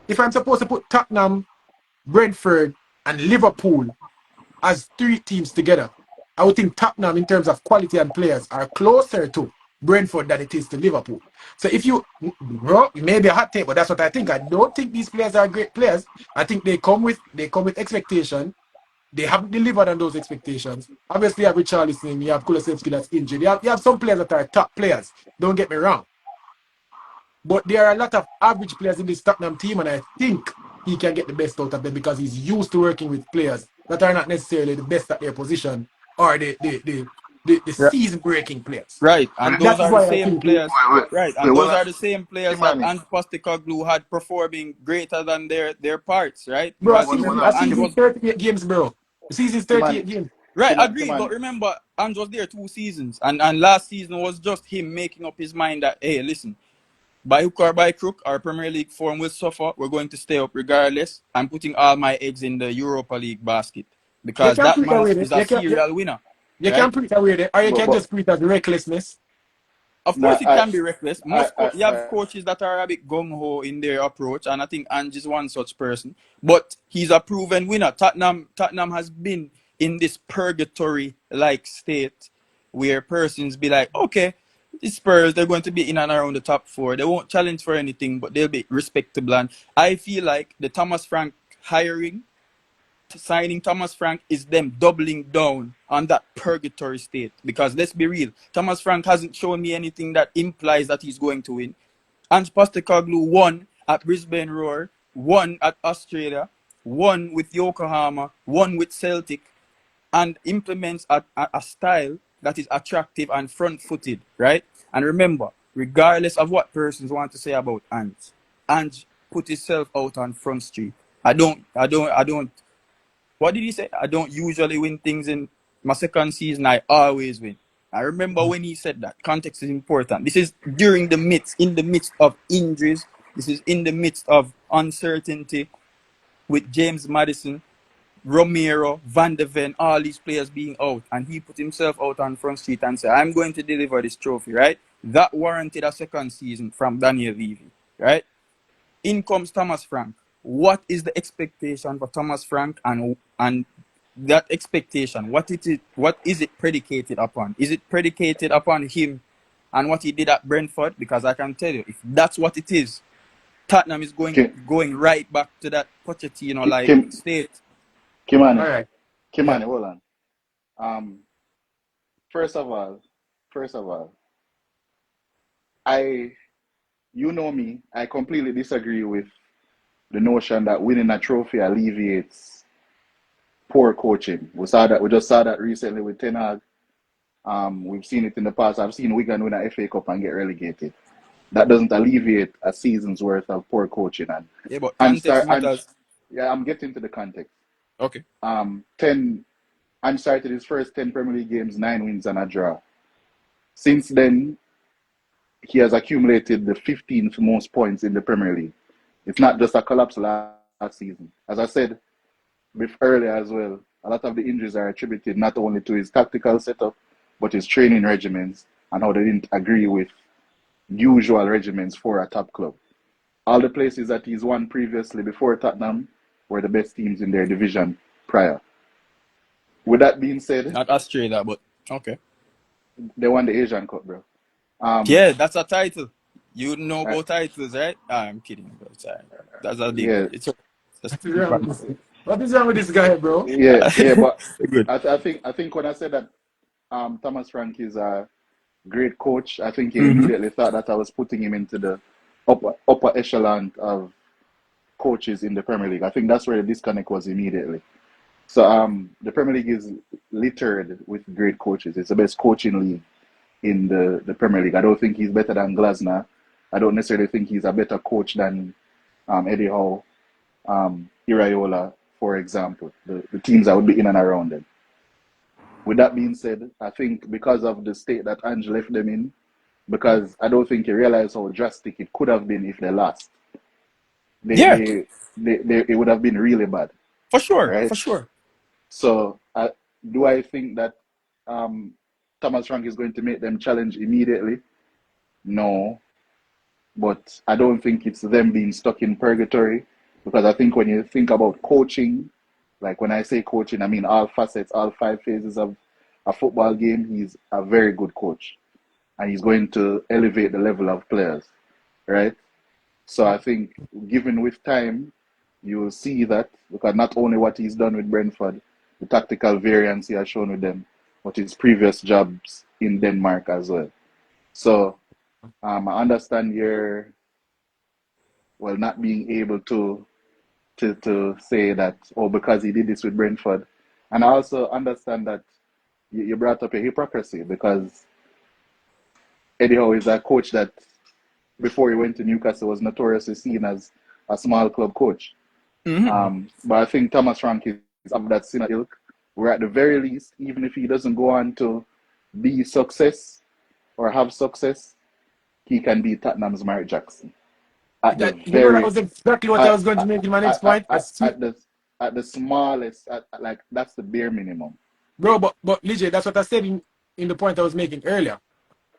if I'm supposed to put Tottenham, Brentford, and Liverpool as 3 teams together, I would think Tottenham, in terms of quality and players, are closer to Brentford than it is to Liverpool. So if you, bro, maybe a hot take, but that's what I think. I don't think these players are great players. I think they come with expectation. They haven't delivered on those expectations. Obviously, you have Richarlison, you have Kulusevski that's injured. You have some players that are top players. Don't get me wrong. But there are a lot of average players in this Tottenham team, and I think he can get the best out of them because he's used to working with players that are not necessarily the best at their position or the Right. season-breaking players. Right, and And those that is are the why I same think it, players. Right, Wait, and well, those are the same players that Kimani, Ange Postecoglou had performing greater than their parts, right? bro, Because well, a Ange season was 38 games, bro. The season's 38 Kimani, games. right, agreed. But Kimani, remember, Ange was there 2 seasons, and last season was just him making up his mind that hey, listen, by hook or by crook, our Premier League form will suffer. We're going to stay up regardless. I'm putting all my eggs in the Europa League basket You because can that put it man away there. is a serial winner, You right? can put it away there, or you can but just put it as recklessness. Of no, course, it can be reckless. You have I, coaches that are a bit gung ho in their approach, and I think Ange is one such person. But he's a proven winner. Tottenham has been in this purgatory-like state where persons be like, okay, the Spurs they're going to be in and around the top four. They won't challenge for anything, but they'll be respectable. And I feel like the Thomas Frank hiring signing Thomas Frank is them doubling down on that purgatory state. Because let's be real, Thomas Frank hasn't shown me anything that implies that he's going to win. Ange Postecoglou won at Brisbane Roar, won at Australia, won with Yokohama, won with Celtic, and implements a style that is attractive and front-footed, right? And remember, regardless of what persons want to say about Ange put himself out on Front Street. I don't what did he say? I don't usually win things in my second season. I always win. I remember when he said that. Context is important. This is in the midst of injuries. This is in the midst of uncertainty with James Madison, Romero, Van de Ven, all these players being out. And he put himself out on Front Street and said, I'm going to deliver this trophy, right? That warranted a second season from Daniel Levy, right? In comes Thomas Frank. What is the expectation for Thomas Frank and that expectation? What is it predicated upon? Is it predicated upon him and what he did at Brentford? Because I can tell you, if that's what it is, Tottenham is Kim, going right back to that Pochettino like Kim, state. All Kimani, right. Yeah. Kimani, hold on. Um, first of all, first of all, I, you know me, I completely disagree with the notion that winning a trophy alleviates poor coaching. We just saw that recently with Ten Hag. We've seen it in the past. I've seen Wigan win an FA Cup and get relegated. That doesn't alleviate a season's worth of poor coaching. Yeah, but And context start and matters. yeah, I'm getting to the context. Okay. 10 and started his first 10 Premier League games, 9 wins and a draw. Since then, he has accumulated the 15th most points in the Premier League. It's not just a collapse last season. As I said earlier as well, a lot of the injuries are attributed not only to his tactical setup, but his training regimens and how they didn't agree with usual regimens for a top club. All the places that he's won previously before Tottenham were the best teams in their division prior. With that being said, Not Australia, but okay. they won the Asian Cup, bro. Um, Yeah, that's a title. You know uh, about titles, right? I'm kidding. But that's a dig. yeah, It's okay. That's What is wrong with this? What is wrong with this guy, bro? yeah. But good. I think when I said that Thomas Frank is a great coach, I think he Mm-hmm. immediately thought that I was putting him into the upper echelon of coaches in the Premier League. I think that's where the disconnect was immediately. So the Premier League is littered with great coaches. It's the best coaching league in the Premier League. I don't think he's better than Glasner. I don't necessarily think he's a better coach than Eddie Howe, Iraola, for example. The teams that would be in and around them. With that being said, I think because of the state that Ange left them in, because I don't think he realized how drastic it could have been if they lost. They, Yeah, they, it would have been really bad, for sure, right? for sure. So, do I think that Thomas Frank is going to make them challenge immediately? No, but I don't think it's them being stuck in purgatory, because I think when you think about coaching, like when I say coaching, I mean all facets, all 5 phases of a football game. He's a very good coach, and he's going to elevate the level of players, right? So I think, given with time, you will see that, because not only what he's done with Brentford, the tactical variance he has shown with them, but his previous jobs in Denmark as well. So I understand your, well, not being able to say that, oh, because he did this with Brentford. And I also understand that you brought up a hypocrisy because Eddie Howe is a coach that before he went to Newcastle was notoriously seen as a small club coach. But I think Thomas Frank is of that similar ilk, where at the very least, even if he doesn't go on to be success or have success, he can be Tottenham's Mark Jackson. At the That very was exactly what I was going to make in my next point. at the smallest, like that's the bare minimum. Bro, but Lige, that's what I said in the point I was making earlier.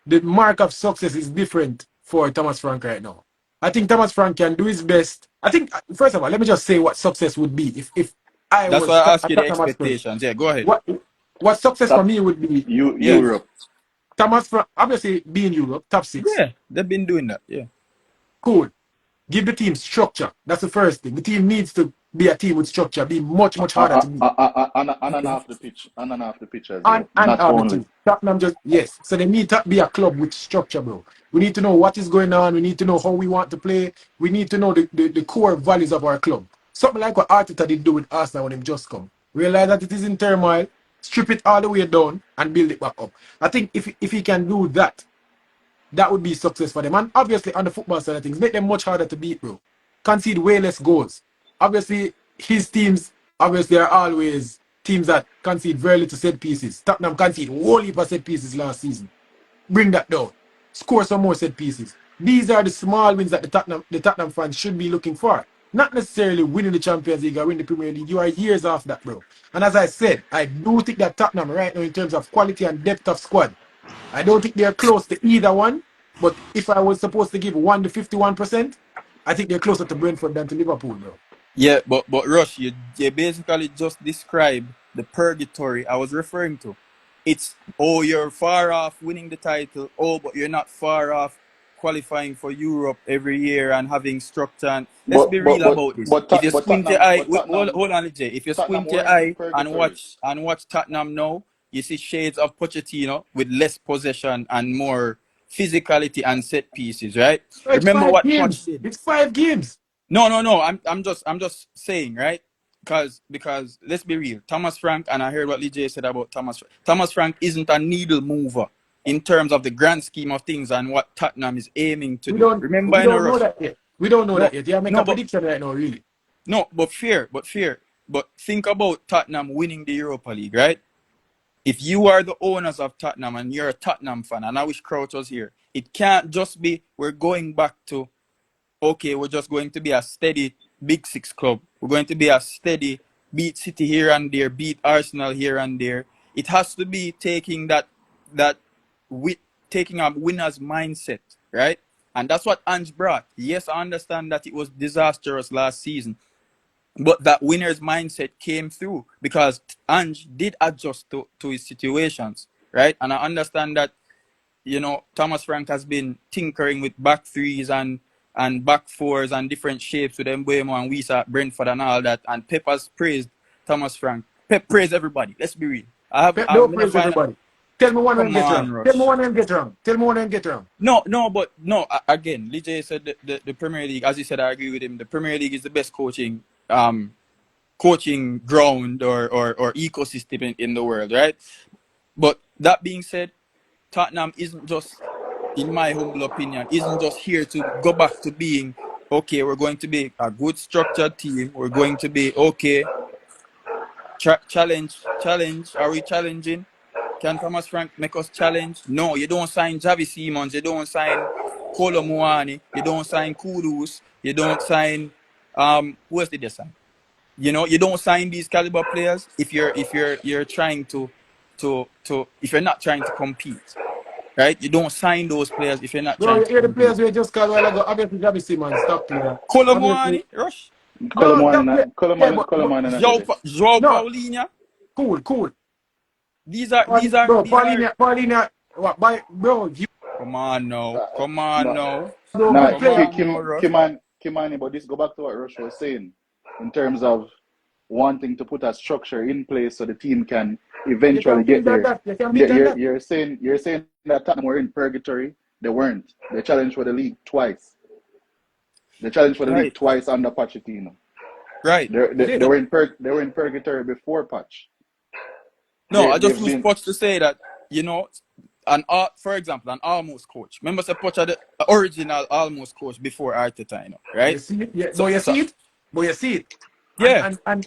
The mark of success is different for Thomas Frank right now. I think Thomas Frank can do his best. I think, first of all, let me just say what success would be if I That's was why I ask you the Thomas Frank. expectations. Yeah, go ahead. What success for Top me would be, yes, Europe. Thomas Frank, obviously being Europe, top 6. Yeah, they've been doing that. Yeah. Cool. Give the team structure. That's the first thing. The team needs to be a team with structure, be much, much harder to beat. On and off the pitch. On and off the pitch as well. And Not only. team. Tottenham just, yes. So they need to be a club with structure, bro. We need to know what is going on. We need to know how we want to play. We need to know the core values of our club. Something like what Arteta did do with Arsenal when him just come. Realize that it is in turmoil, strip it all the way down, and build it back up. I think if he can do that, that would be success for them. And obviously, on the football side of things, make them much harder to beat, bro. Concede way less goals. Obviously, his teams obviously are always teams that concede very little set pieces. Tottenham concede whole heap of set pieces last season. Bring that down. Score some more set pieces. These are the small wins that the Tottenham fans should be looking for. Not necessarily winning the Champions League or winning the Premier League. You are years off that, bro. And as I said, I do think that Tottenham right now in terms of quality and depth of squad, I don't think they're close to either one. But if I was supposed to give one to 51%, I think they're closer to Brentford than to Liverpool, bro. Yeah, but Rush, you basically just described the purgatory I was referring to. It's, oh, you're far off winning the title. Oh, but you're not far off qualifying for Europe every year and having structure. And let's be real about this. If you squint your eye, hold on, Jay. If you Tottenham squint your weren't in eye purgatory. and watch Tottenham now, you see shades of Pochettino with less possession and more physicality and set pieces, right? So it's Remember 5 what Poch games. did. It's 5 games. No. I'm just saying, right? Because let's be real. Thomas Frank, and I heard what Lee said about Thomas. Thomas Frank isn't a needle mover in terms of the grand scheme of things and what Tottenham is aiming to do. Remember, We in a don't know rush. that yet. We don't know that yet. Yeah, make a but prediction right now, really. no, but fear. But think about Tottenham winning the Europa League, right? If you are the owners of Tottenham and you're a Tottenham fan, and I wish Crouch was here, it can't just be we're going back to, okay, we're just going to be a steady Big Six club. We're going to be a steady beat City here and there, beat Arsenal here and there. It has to be taking taking a winner's mindset, right? And that's what Ange brought. Yes, I understand that it was disastrous last season, but that winner's mindset came through because Ange did adjust to his situations, right? And I understand that, Thomas Frank has been tinkering with back threes and back fours and different shapes with Mbeumo and Wisa at Brentford and all that. And Pep has praised Thomas Frank. Pep praised everybody. Let's be real. Pep don't praise everybody. Tell me one of them get wrong. Rush. Tell me one of them get wrong. Tell me one of them get wrong. No. Again, Lee J said the Premier League, as he said, I agree with him. The Premier League is the best coaching ground or ecosystem in the world, right? But that being said, Tottenham isn't just, in my humble opinion, isn't just here to go back to being, okay, we're going to be a good structured team. We're going to be, okay, challenge. Are we challenging? Can Thomas Frank make us challenge? No, you don't sign Javi Simons. You don't sign Kolo Muani. You don't sign Kudus. You don't sign, who else did they sign? You don't sign these caliber players if you're trying to if you're not trying to compete. Right? You don't sign those players if you're not trying to You're the compete. players we just called a while ago. Obviously, Javi Simons, top player. Kolo Muani, Rush. João No. Paulinho. Cool. These are Paulinho, what, bro? Come on now. Kimani, but this go back to what Rush was saying in terms of wanting to put a structure in place so the team can eventually get there. You're saying that Tottenham were in purgatory. They weren't. They challenged for the league twice. They challenged for the league twice under Pochettino. Right. They were in purgatory before Poch. No, I just they've use been Poch to say that, you know, for example, an almost coach. Remember, say Poch are the original almost coach before Arteta, You right? see it? Yeah, So, but you so see it? But you see it. yeah, And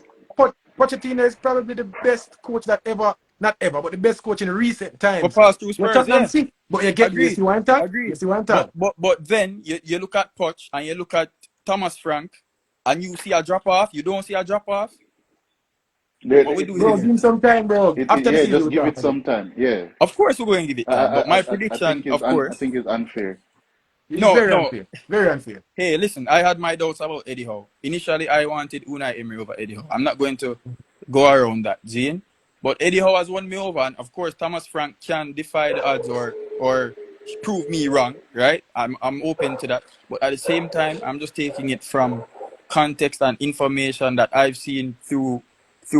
Pochettino is probably the best coach that ever, not ever, but the best coach in recent for times. past two You Spurs, Tottenham yeah, see, but you agreed, see one time? You agreed. see one But time? but but then you look at Poch and you look at Thomas Frank, and you see a drop off. You don't see a drop off. What we doing Bro, give here? him some time, bro. After the yeah, season, just we give talk it again. some time. Yeah, Of course, we're going to give it time. But my I prediction, think of I course, think it's unfair. It's no, very no. unfair. Very unfair. Hey, listen, I had my doubts about Eddie Howe. Initially, I wanted Unai Emery over Eddie Howe. I'm not going to go around that, Gene. But Eddie Howe has won me over, and of course, Thomas Frank can defy the odds or prove me wrong, right? I'm open to that. But at the same time, I'm just taking it from context and information that I've seen through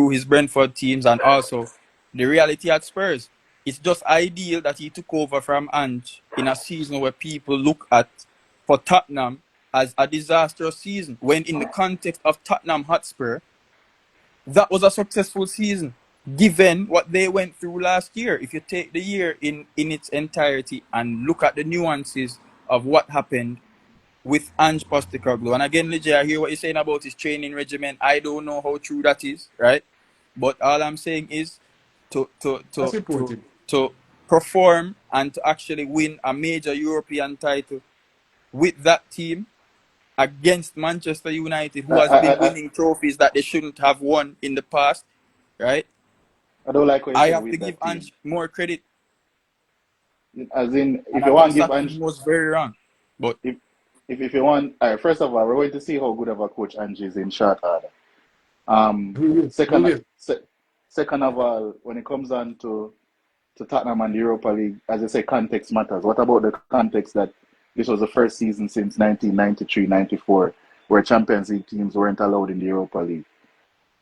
his Brentford teams and also the reality at Spurs. It's just ideal that he took over from Ange in a season where people look at for Tottenham as a disastrous season, when in the context of Tottenham Hotspur, that was a successful season, given what they went through last year. If you take the year in its entirety and look at the nuances of what happened with Ange Postecoglou. And again, Lige, I hear what you're saying about his training regimen. I don't know how true that is, right? But all I'm saying is to to That's to to important. to perform and to actually win a major European title with that team against Manchester United, I who has been I, I, winning trophies that they shouldn't have won in the past, right? I don't like what you I said have to with give that team. Ange more credit, As in, and if I you think want to give Sacking Ange, was very wrong. But if if you want, first of all, we're going to see how good of a coach Ange is in short order. We will. We Second, will. second of all, when it comes on to Tottenham and the Europa League, as I say, context matters. What about the context that this was the first season since 1993-94 where Champions League teams weren't allowed in the Europa League?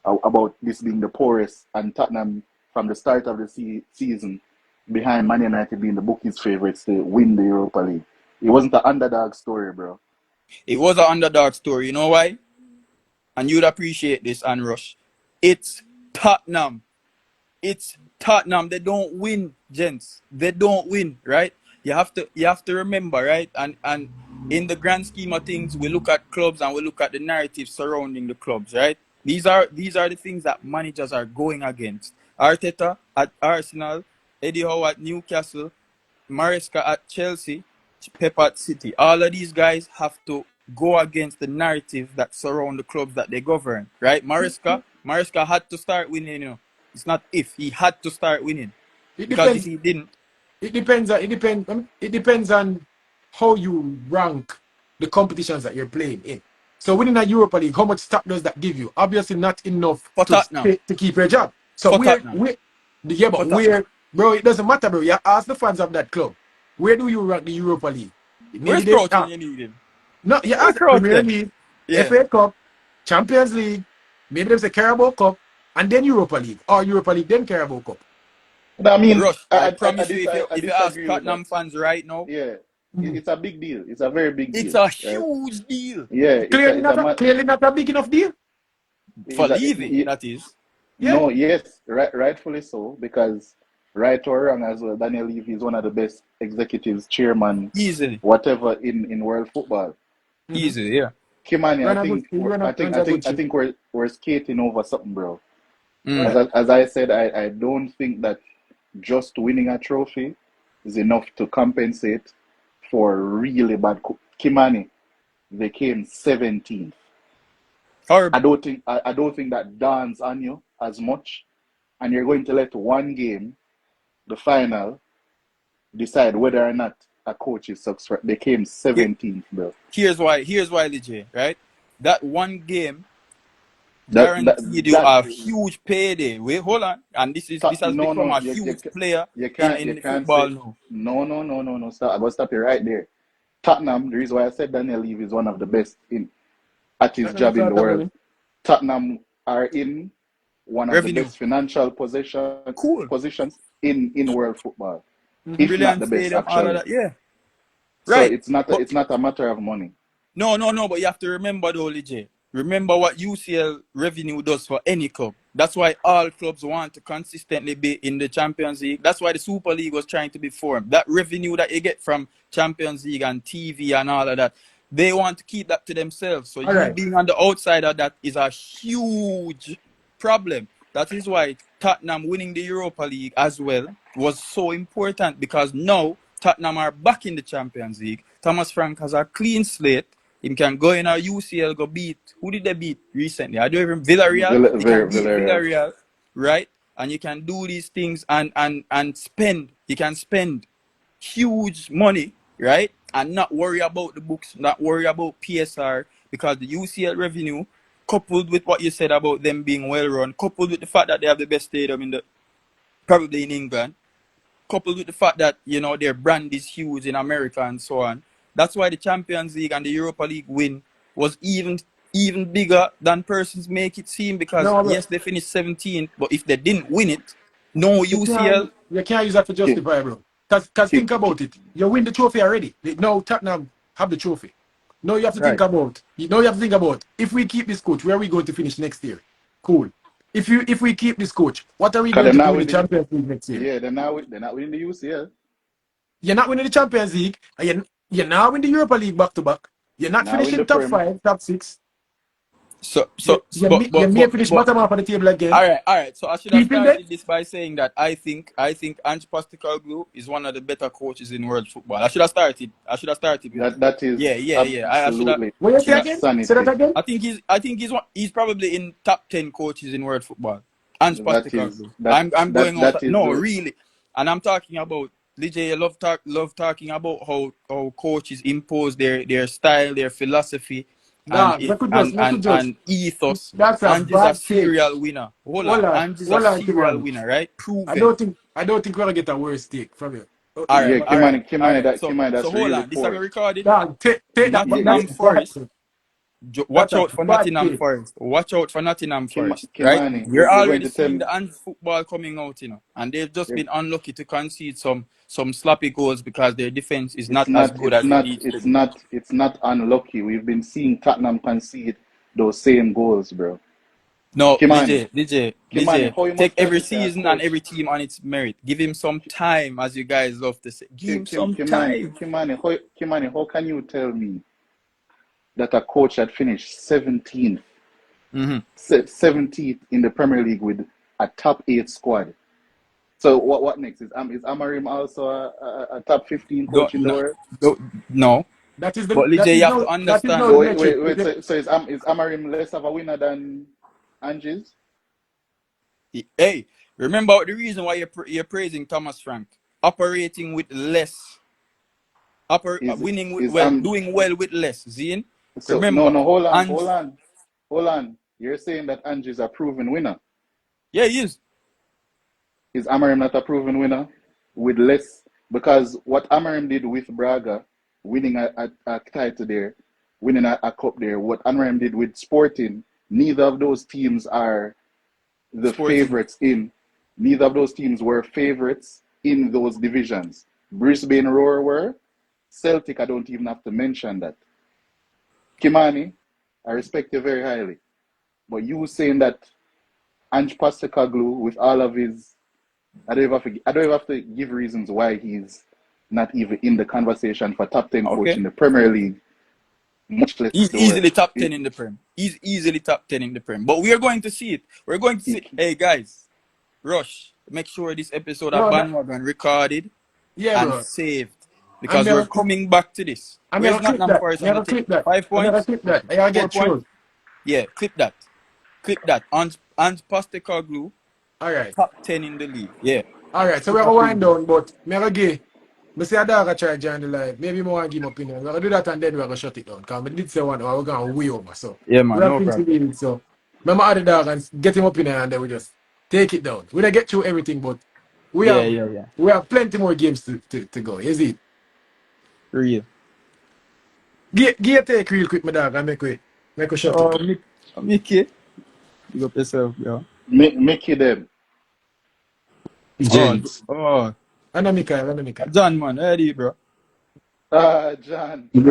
About this being the poorest, and Tottenham from the start of the season behind Man United being the bookies' favourites to win the Europa League. It wasn't an underdog story, bro. it was an underdog story. You know why? And you'd appreciate this, and Rush. It's Tottenham. It's Tottenham. They don't win, gents. They don't win, right? You have to remember, right? And in the grand scheme of things, we look at clubs and we look at the narrative surrounding the clubs, right? These are the things that managers are going against. Arteta at Arsenal, Eddie Howe at Newcastle, Maresca at Chelsea, Pep at City. All of these guys have to go against the narrative that surround the clubs that they govern, right? Maresca had to start winning, you know. It's not if, he had to start winning. It Because if depends. he didn't, It depends on how you rank the competitions that you're playing in. So within a Europa League, how much stock does that give you? Obviously, not enough for to Tottenham, to keep your job. So for Tottenham, yeah, for but Tottenham. bro? It doesn't matter, bro. You ask the fans of that club. Where do you rank the Europa League? Maybe Where's they Crouch when you need him? no. You Where's ask Crouch Premier then? League, Yeah. FA Cup, Champions League. Maybe there's a Carabao Cup, and then Europa League, or Europa League then Carabao Cup. I mean, Rush, I promise you, I if you ask disagree with that. Tottenham fans right now, Yeah, Mhm. it's a big deal. It's a very big it's deal, a right? huge deal. Yeah, Clearly not a big enough deal. For it's a, Levy, that is. Yeah. no, yes, rightfully so, because right or wrong as well, Daniel Levy is one of the best executives, chairman, Easily. whatever in world football. Mm-hmm. Easily, yeah. Kimani, Runs a good I ship. think we're skating over something, bro. Mm. As I said, I don't think that just winning a trophy is enough to compensate for really bad. Kimani, they came 17th. Horrible. I don't think that dawns on you as much, and you're going to let one game, the final, decide whether or not a coach is successful. They came Here- 17th, bro. Here's why, Lige, right? That one game That that guaranteed you that a huge payday. Wait, hold on. And this has no become no a huge player you in the can't football say now. no. Stop. I'm gonna stop you right there. Tottenham. The reason why I said Daniel Levy is one of the best in at his Tottenham job in the sort of world. money. Tottenham are in one of the Revenue. best financial Cool. positions in world football, Mm-hmm. if not Brilliant the best stadium, all of actually. that. Yeah. So Right. But it's not a matter of money. no, but you have to remember though, Lige. Remember what UCL revenue does for any club. That's why all clubs want to consistently be in the Champions League. That's why the Super League was trying to be formed. That revenue that you get from Champions League and TV and all of that, they want to keep that to themselves. So All you right. being on the outside of that is a huge problem. That is why Tottenham winning the Europa League as well was so important, because now Tottenham are back in the Champions League. Thomas Frank has a clean slate. He can go in our UCL, go beat. Who did they beat recently? I don't even Villarreal. They can beat Villarreal. Villarreal, right? And you can do these things and spend. You can spend huge money, right? And not worry about the books, not worry about PSR, because the UCL revenue, coupled with what you said about them being well run, coupled with the fact that they have the best stadium in the probably in England, coupled with the fact that, you know, their brand is huge in America and so on. That's why the Champions League and the Europa League win was even bigger than persons make it seem, because No, bro. yes, they finished 17th, but if they didn't win it, no UCL. You can't use that for Ki- justify, bro. Because ki- think about it. You win the trophy already. No, Tottenham have the trophy. No, you have to think Right. about. You know, you have to think about. If we keep this coach, where are we going to finish next year? Cool. If we keep this coach, what are we Cause going they're to do not in the winning. Champions League next year? Yeah, they're not winning the UCL. You're not winning the Champions League. And you're now winning the Europa League back to back. You're not Now win the finishing top Prem. 5, top 6. So You may finish bottom half of the table again. all right. So I should have Keeping that. started this by saying that I think Ange Postecoglou is one of the better coaches in world football. I should have started with that. That is Yeah. I should have. absolutely What you say again? Say that insanity. again. I think he's probably in top 10 coaches in world football. Ange That is Postecoglou. I'm going out. that is No, the really, and I'm talking about DJ. I love talking about how coaches impose their style, their philosophy, Nah, make you just. and ethos. That's a Ange is a bad take. serial winner. Hold on, Ange is a hold on, serial Kimani. winner, right? I Proven. don't think we're gonna get a worse take from you. All right, yeah, But, Kimani, So that's hold really on. This are we poor. recorded. nah, take that, but Yeah, Nottingham that's bad. Forest. That's Watch a out for bad Nottingham take. Forest. Watch out for Nottingham Forest. Right? Kimani, We're you're going already to tell seeing me. the Ange football coming out, you know, and they've just Yeah, been unlucky to concede some sloppy goals because their defense is not as good as it needs to be. it's not unlucky. We've been seeing Tottenham concede those same goals, bro. No, Kimani, how you take must tell every me say a season and coach. every team on its merit. Give him some time, as you guys love to say. Give him some time. Kimani, how can you tell me that a coach had finished 17th, Mm-hmm. 17th in the Premier League with a top 8 squad? So what next? Is Amarim also a top 15 coach in the world? No. That is But that Lige, is you have to no that is no understand. the Wait, metric. so is Amarim less of a winner than Anges? Hey, remember the reason why you're praising Thomas Frank? Operating with less, Is winning with is well, doing well with less. Zine, so remember, no, and hold on. You're saying that Ange is a proven winner. yeah, he is. Is Amarim not a proven winner with less? Because what Amarim did with Braga, winning a title there, winning a cup there, what Amarim did with Sporting, neither of those teams are the Sporting. favorites in. Neither of those teams were favorites in those divisions. Brisbane Roar were. Celtic, I don't even have to mention that. Kimani, I respect you very highly. But you saying that Ange Postecoglou, with all of his, I don't even have to give reasons why he's not even in the conversation for top 10 coach Okay, in the Premier League, much less he's the easily world. top 10 in the Prem. He's easily top 10 in the Prem. But we are going to see it. We're going to see. Hey guys, rush! Make sure this episode of No, Bandwagon recorded yeah, and bro. saved, I'm because we're never coming back to this. I'm Where's never clip Nottingham that. Forest on the Never table? clip that. 5 I never points, clip that. I gotta 4 get points. through. Yeah, clip that. Ange Postecoglou, All right. top 10 in the league. Yeah, All right. So we're super gonna wind proven. down, but me gonna give. Me say I dog try join the live. Maybe more want give my opinion. We're gonna do that and then we're gonna shut it down. Because we did say one hour, we're gonna way over. So Yeah, we man, have no things to problem. do. So remember add the dog and get him opinion and then we just take it down. We don't get through everything, but we Yeah, have yeah, yeah. we have plenty more games to go. Is it? Real. Give a take real quick, my dog, and make we shut up. Oh, Mickey, big up yourself, yo. Mickey them. Oh, Gents, oh, And then Mikael. John, man, ready, bro. John, we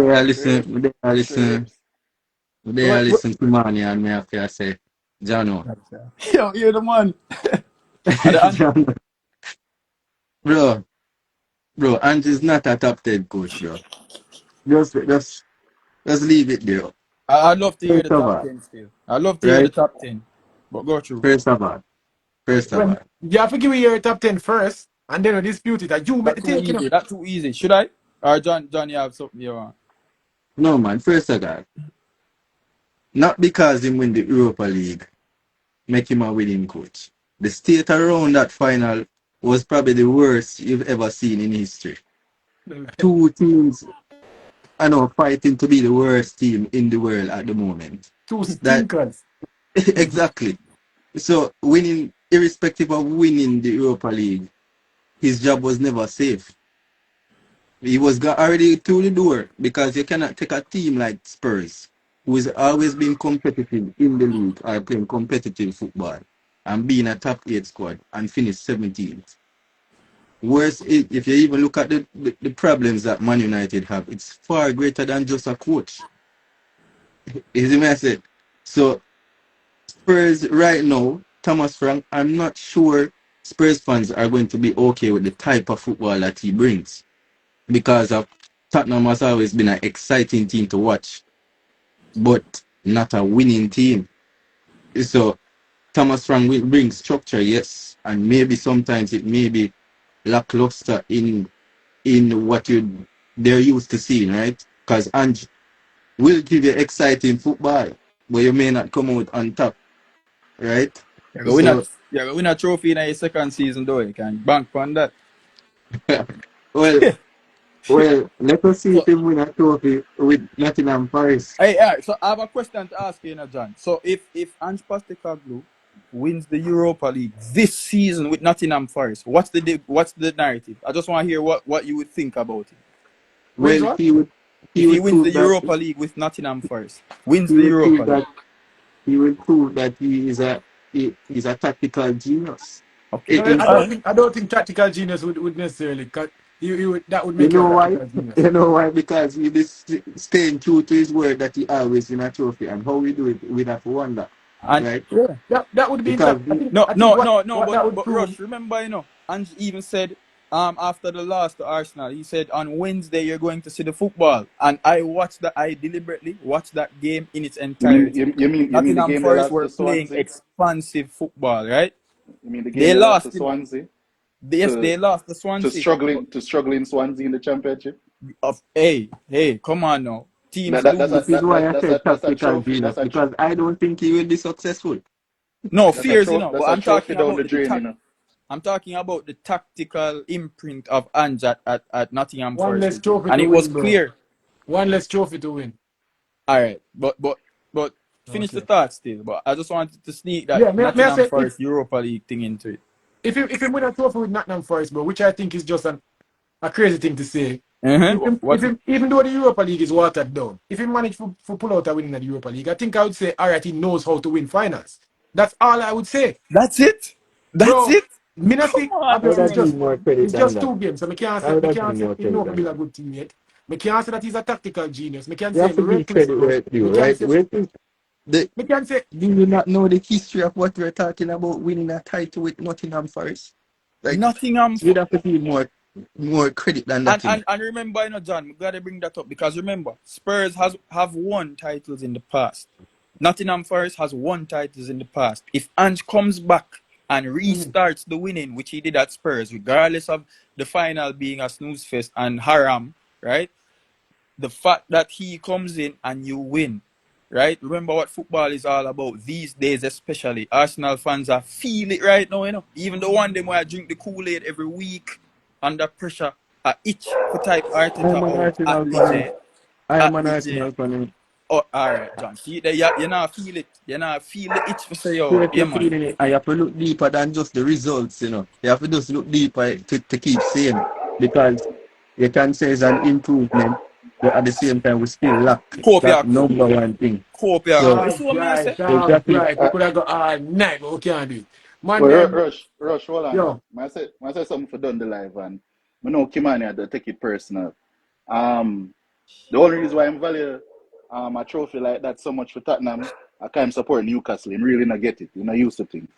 there Cribs, listen Cribs. to Mani and me have to say. Jano. Yo, you're the man. And the answer. Jano. Bro, bro, Angie's not a top 10 coach, bro. Just leave it there. I'd love to hear First the of top all, 10 still. I'd love to hear the right? top 10. But go through. First of all, first of When all. you have to give me your top 10 first, and then we dispute it. And you make That the too take, you know. easy. That too easy. Should I? Or John, you have something you want? No, man, first of all, not because he win the Europa League, make him a winning coach. The state around that final was probably the worst you've ever seen in history. Two teams, I know, fighting to be the worst team in the world at the moment. Two That stinkers. exactly. So winning, irrespective of winning the Europa League, his job was never safe. He was already through the door because you cannot take a team like Spurs, who has always been competitive in the league or playing competitive football, and being a top 8 squad and finish 17th. Worse, if you even look at the problems that Man United have, it's far greater than just a coach. Is the message? So Spurs right now, Thomas Frank, I'm not sure Spurs fans are going to be okay with the type of football that he brings because of Tottenham has always been an exciting team to watch, but not a winning team. So Thomas Frank will bring structure, yes, and maybe sometimes it may be lackluster in what they're used to seeing, right? Because Ange will give you exciting football, but you may not come out on top, right? So, You're going to win a trophy in your second season, though. You can bank on that. well, let us see if So, he win a trophy with Nottingham Forest. hey, all right, so I have a question to ask you, John. So if Ange Postecoglou wins the Europa League this season with Nottingham Forest, what's the narrative? I just want to hear what you would think about it. Wins Well, what? If he he would wins the prove that Europa League with Nottingham Forest, wins he the would Europa prove League. that he will prove that he's a tactical genius. Okay, No, In I all don't fact, think I don't think tactical genius would necessarily cut. That would you make you a know why? tactical genius. You know why? Because he is staying true to his word that he always win a trophy, and how we do it, we have to wonder, and right? yeah. That would be Because No, I think no, what no, no. what But that would but prove. Rush, remember, Ange even said after the loss to Arsenal, he said on Wednesday you're going to see the football, and I deliberately watched that game in its You mean entirety. you mean the Nottingham game they Forest lost were to playing Swansea? expansive football, right? You mean the game They they lost to lost, Swansea Yes, to they lost to to Swansea. But, struggling Swansea in the championship? hey, come on now. Teams That, that that's lose. a this is why I said that's a tactical trophy. genius, because I don't think he will be successful. No That's a fears, That's but a I'm trophy talking down about the drain, I'm talking about the tactical imprint of Ange at Nottingham One Forest, less trophy and to it was win, bro. clear. One less trophy to win. All right, but finish the Okay. thought still. But I just wanted to sneak that Yeah, may I Nottingham say Forest Europa League thing into it. if he win a trophy with Nottingham Forest, bro, which I think is just a crazy thing to say. What? Even though the Europa League is watered down, if he managed to pull out a win in the Europa League, I think I would say, all right, he knows how to win finals. That's all I would say, That's it. That's bro. it. Me not Come see, on, I would obviously have man. given more credit it's than just that. two games, so I would me have can't given say more he know credit to than build a that. good teammate. Me can't say that he's a tactical genius. Me can You say have him to give reckless, credit bro. where it's Me due, can right? say me can say Do you not know the history of what we're talking about winning a title with Nottingham Forest? Like, Nottingham. you'd have to give more credit than that, And, you know. and and remember, John, we gotta bring that up because remember, Spurs have won titles in the past. Nottingham Forest has won titles in the past. If Ange comes back and restarts the winning, which he did at Spurs, regardless of the final being a snooze fest and haram, right? The fact that he comes in and you win, right? Remember what football is all about these days, especially. Arsenal fans are feel it right now, Even the one them where I drink the Kool-Aid every week under pressure, I itch for type I'm Arteta an out at Arsenal fan. Ligier. I am At an Ligier. Arsenal fan. Oh, all right, John. See, you not feel it. You not feel the itch for say, yo, If yeah, you're man. feeling it, and you have to look deeper than just the results, you know. You have to just look deeper to keep saying, because you can say it's an improvement, but at the same time, we still lack Cope, that yeah, cope. number one thing. Cope, yeah, So, cope. You all see what I say? right, all exactly. right. We could have got all night, but we can't do it. Man, Well, them, Rush, hold on. yo, I say something for done the live, and I know Kimani had to take it personal. The only reason why I'm value a trophy like that so much for Tottenham I can't support Newcastle. I'm really not get it. You're not used to things.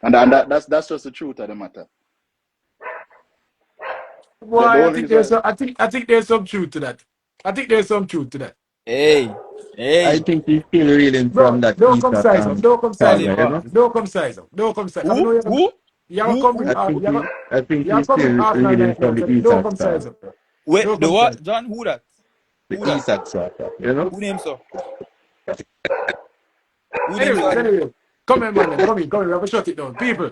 and that's just the truth of the matter. Boy, The I only think there's reason some, I think there's some truth to that. I think there's some truth to that. Hey, I hey, think he's still reeling from Bro, that don't come Isak size up. Don't come size up. saga, you know? Oliver. Don't come size up. Don't come size. I know Who? you Who? have Who? come with Who? I think you have he's come with still Arsenal reeling night now. from the So don't Isak come size saga. up, bro. Wait, Don't the come size what? up. John, who that? The Who that? Isak saga, you know? Who names so? Who names so Anyways, again? anyway. Come in, man. Come in. We have to shut it down. People,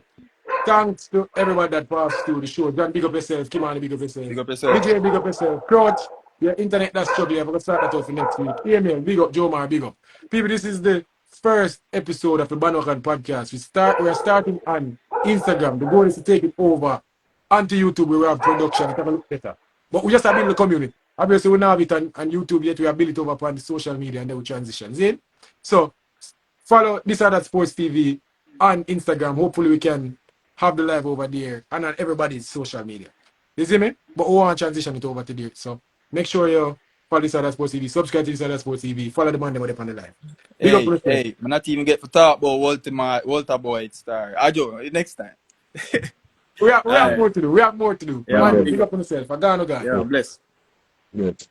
thanks to everyone that passed through the show. John, big up yourself. Kimani, big up yourself. Big up yourself. BJ, big up yourself. Crouch, your internet that's struggling. I'm going to start that out for next week. Email, big up. Joe Mar, big up. People, this is the first episode of the Bandwagon podcast. We're starting on Instagram. The goal is to take it over onto YouTube where we have production. It's have a look better. But we just have built the community. Obviously, we don't have it on YouTube yet. We have built it over upon the social media and then we transition. See? So, follow This or That Sports TV on Instagram. Hopefully, we can have the live over there and on everybody's social media. You see me? But we want to transition it over to there. So make sure you follow This or That Sports TV, subscribe to This or That Sports TV, follow the man that on the live. Big up Hey, yourself. hey, man, not even get to talk about Walter Boyd star. Ajo, next time. We have All right. more to do. We have more to do. Yeah, Man, Big big man. up. up on yourself. I gone. Yeah, bless. Good.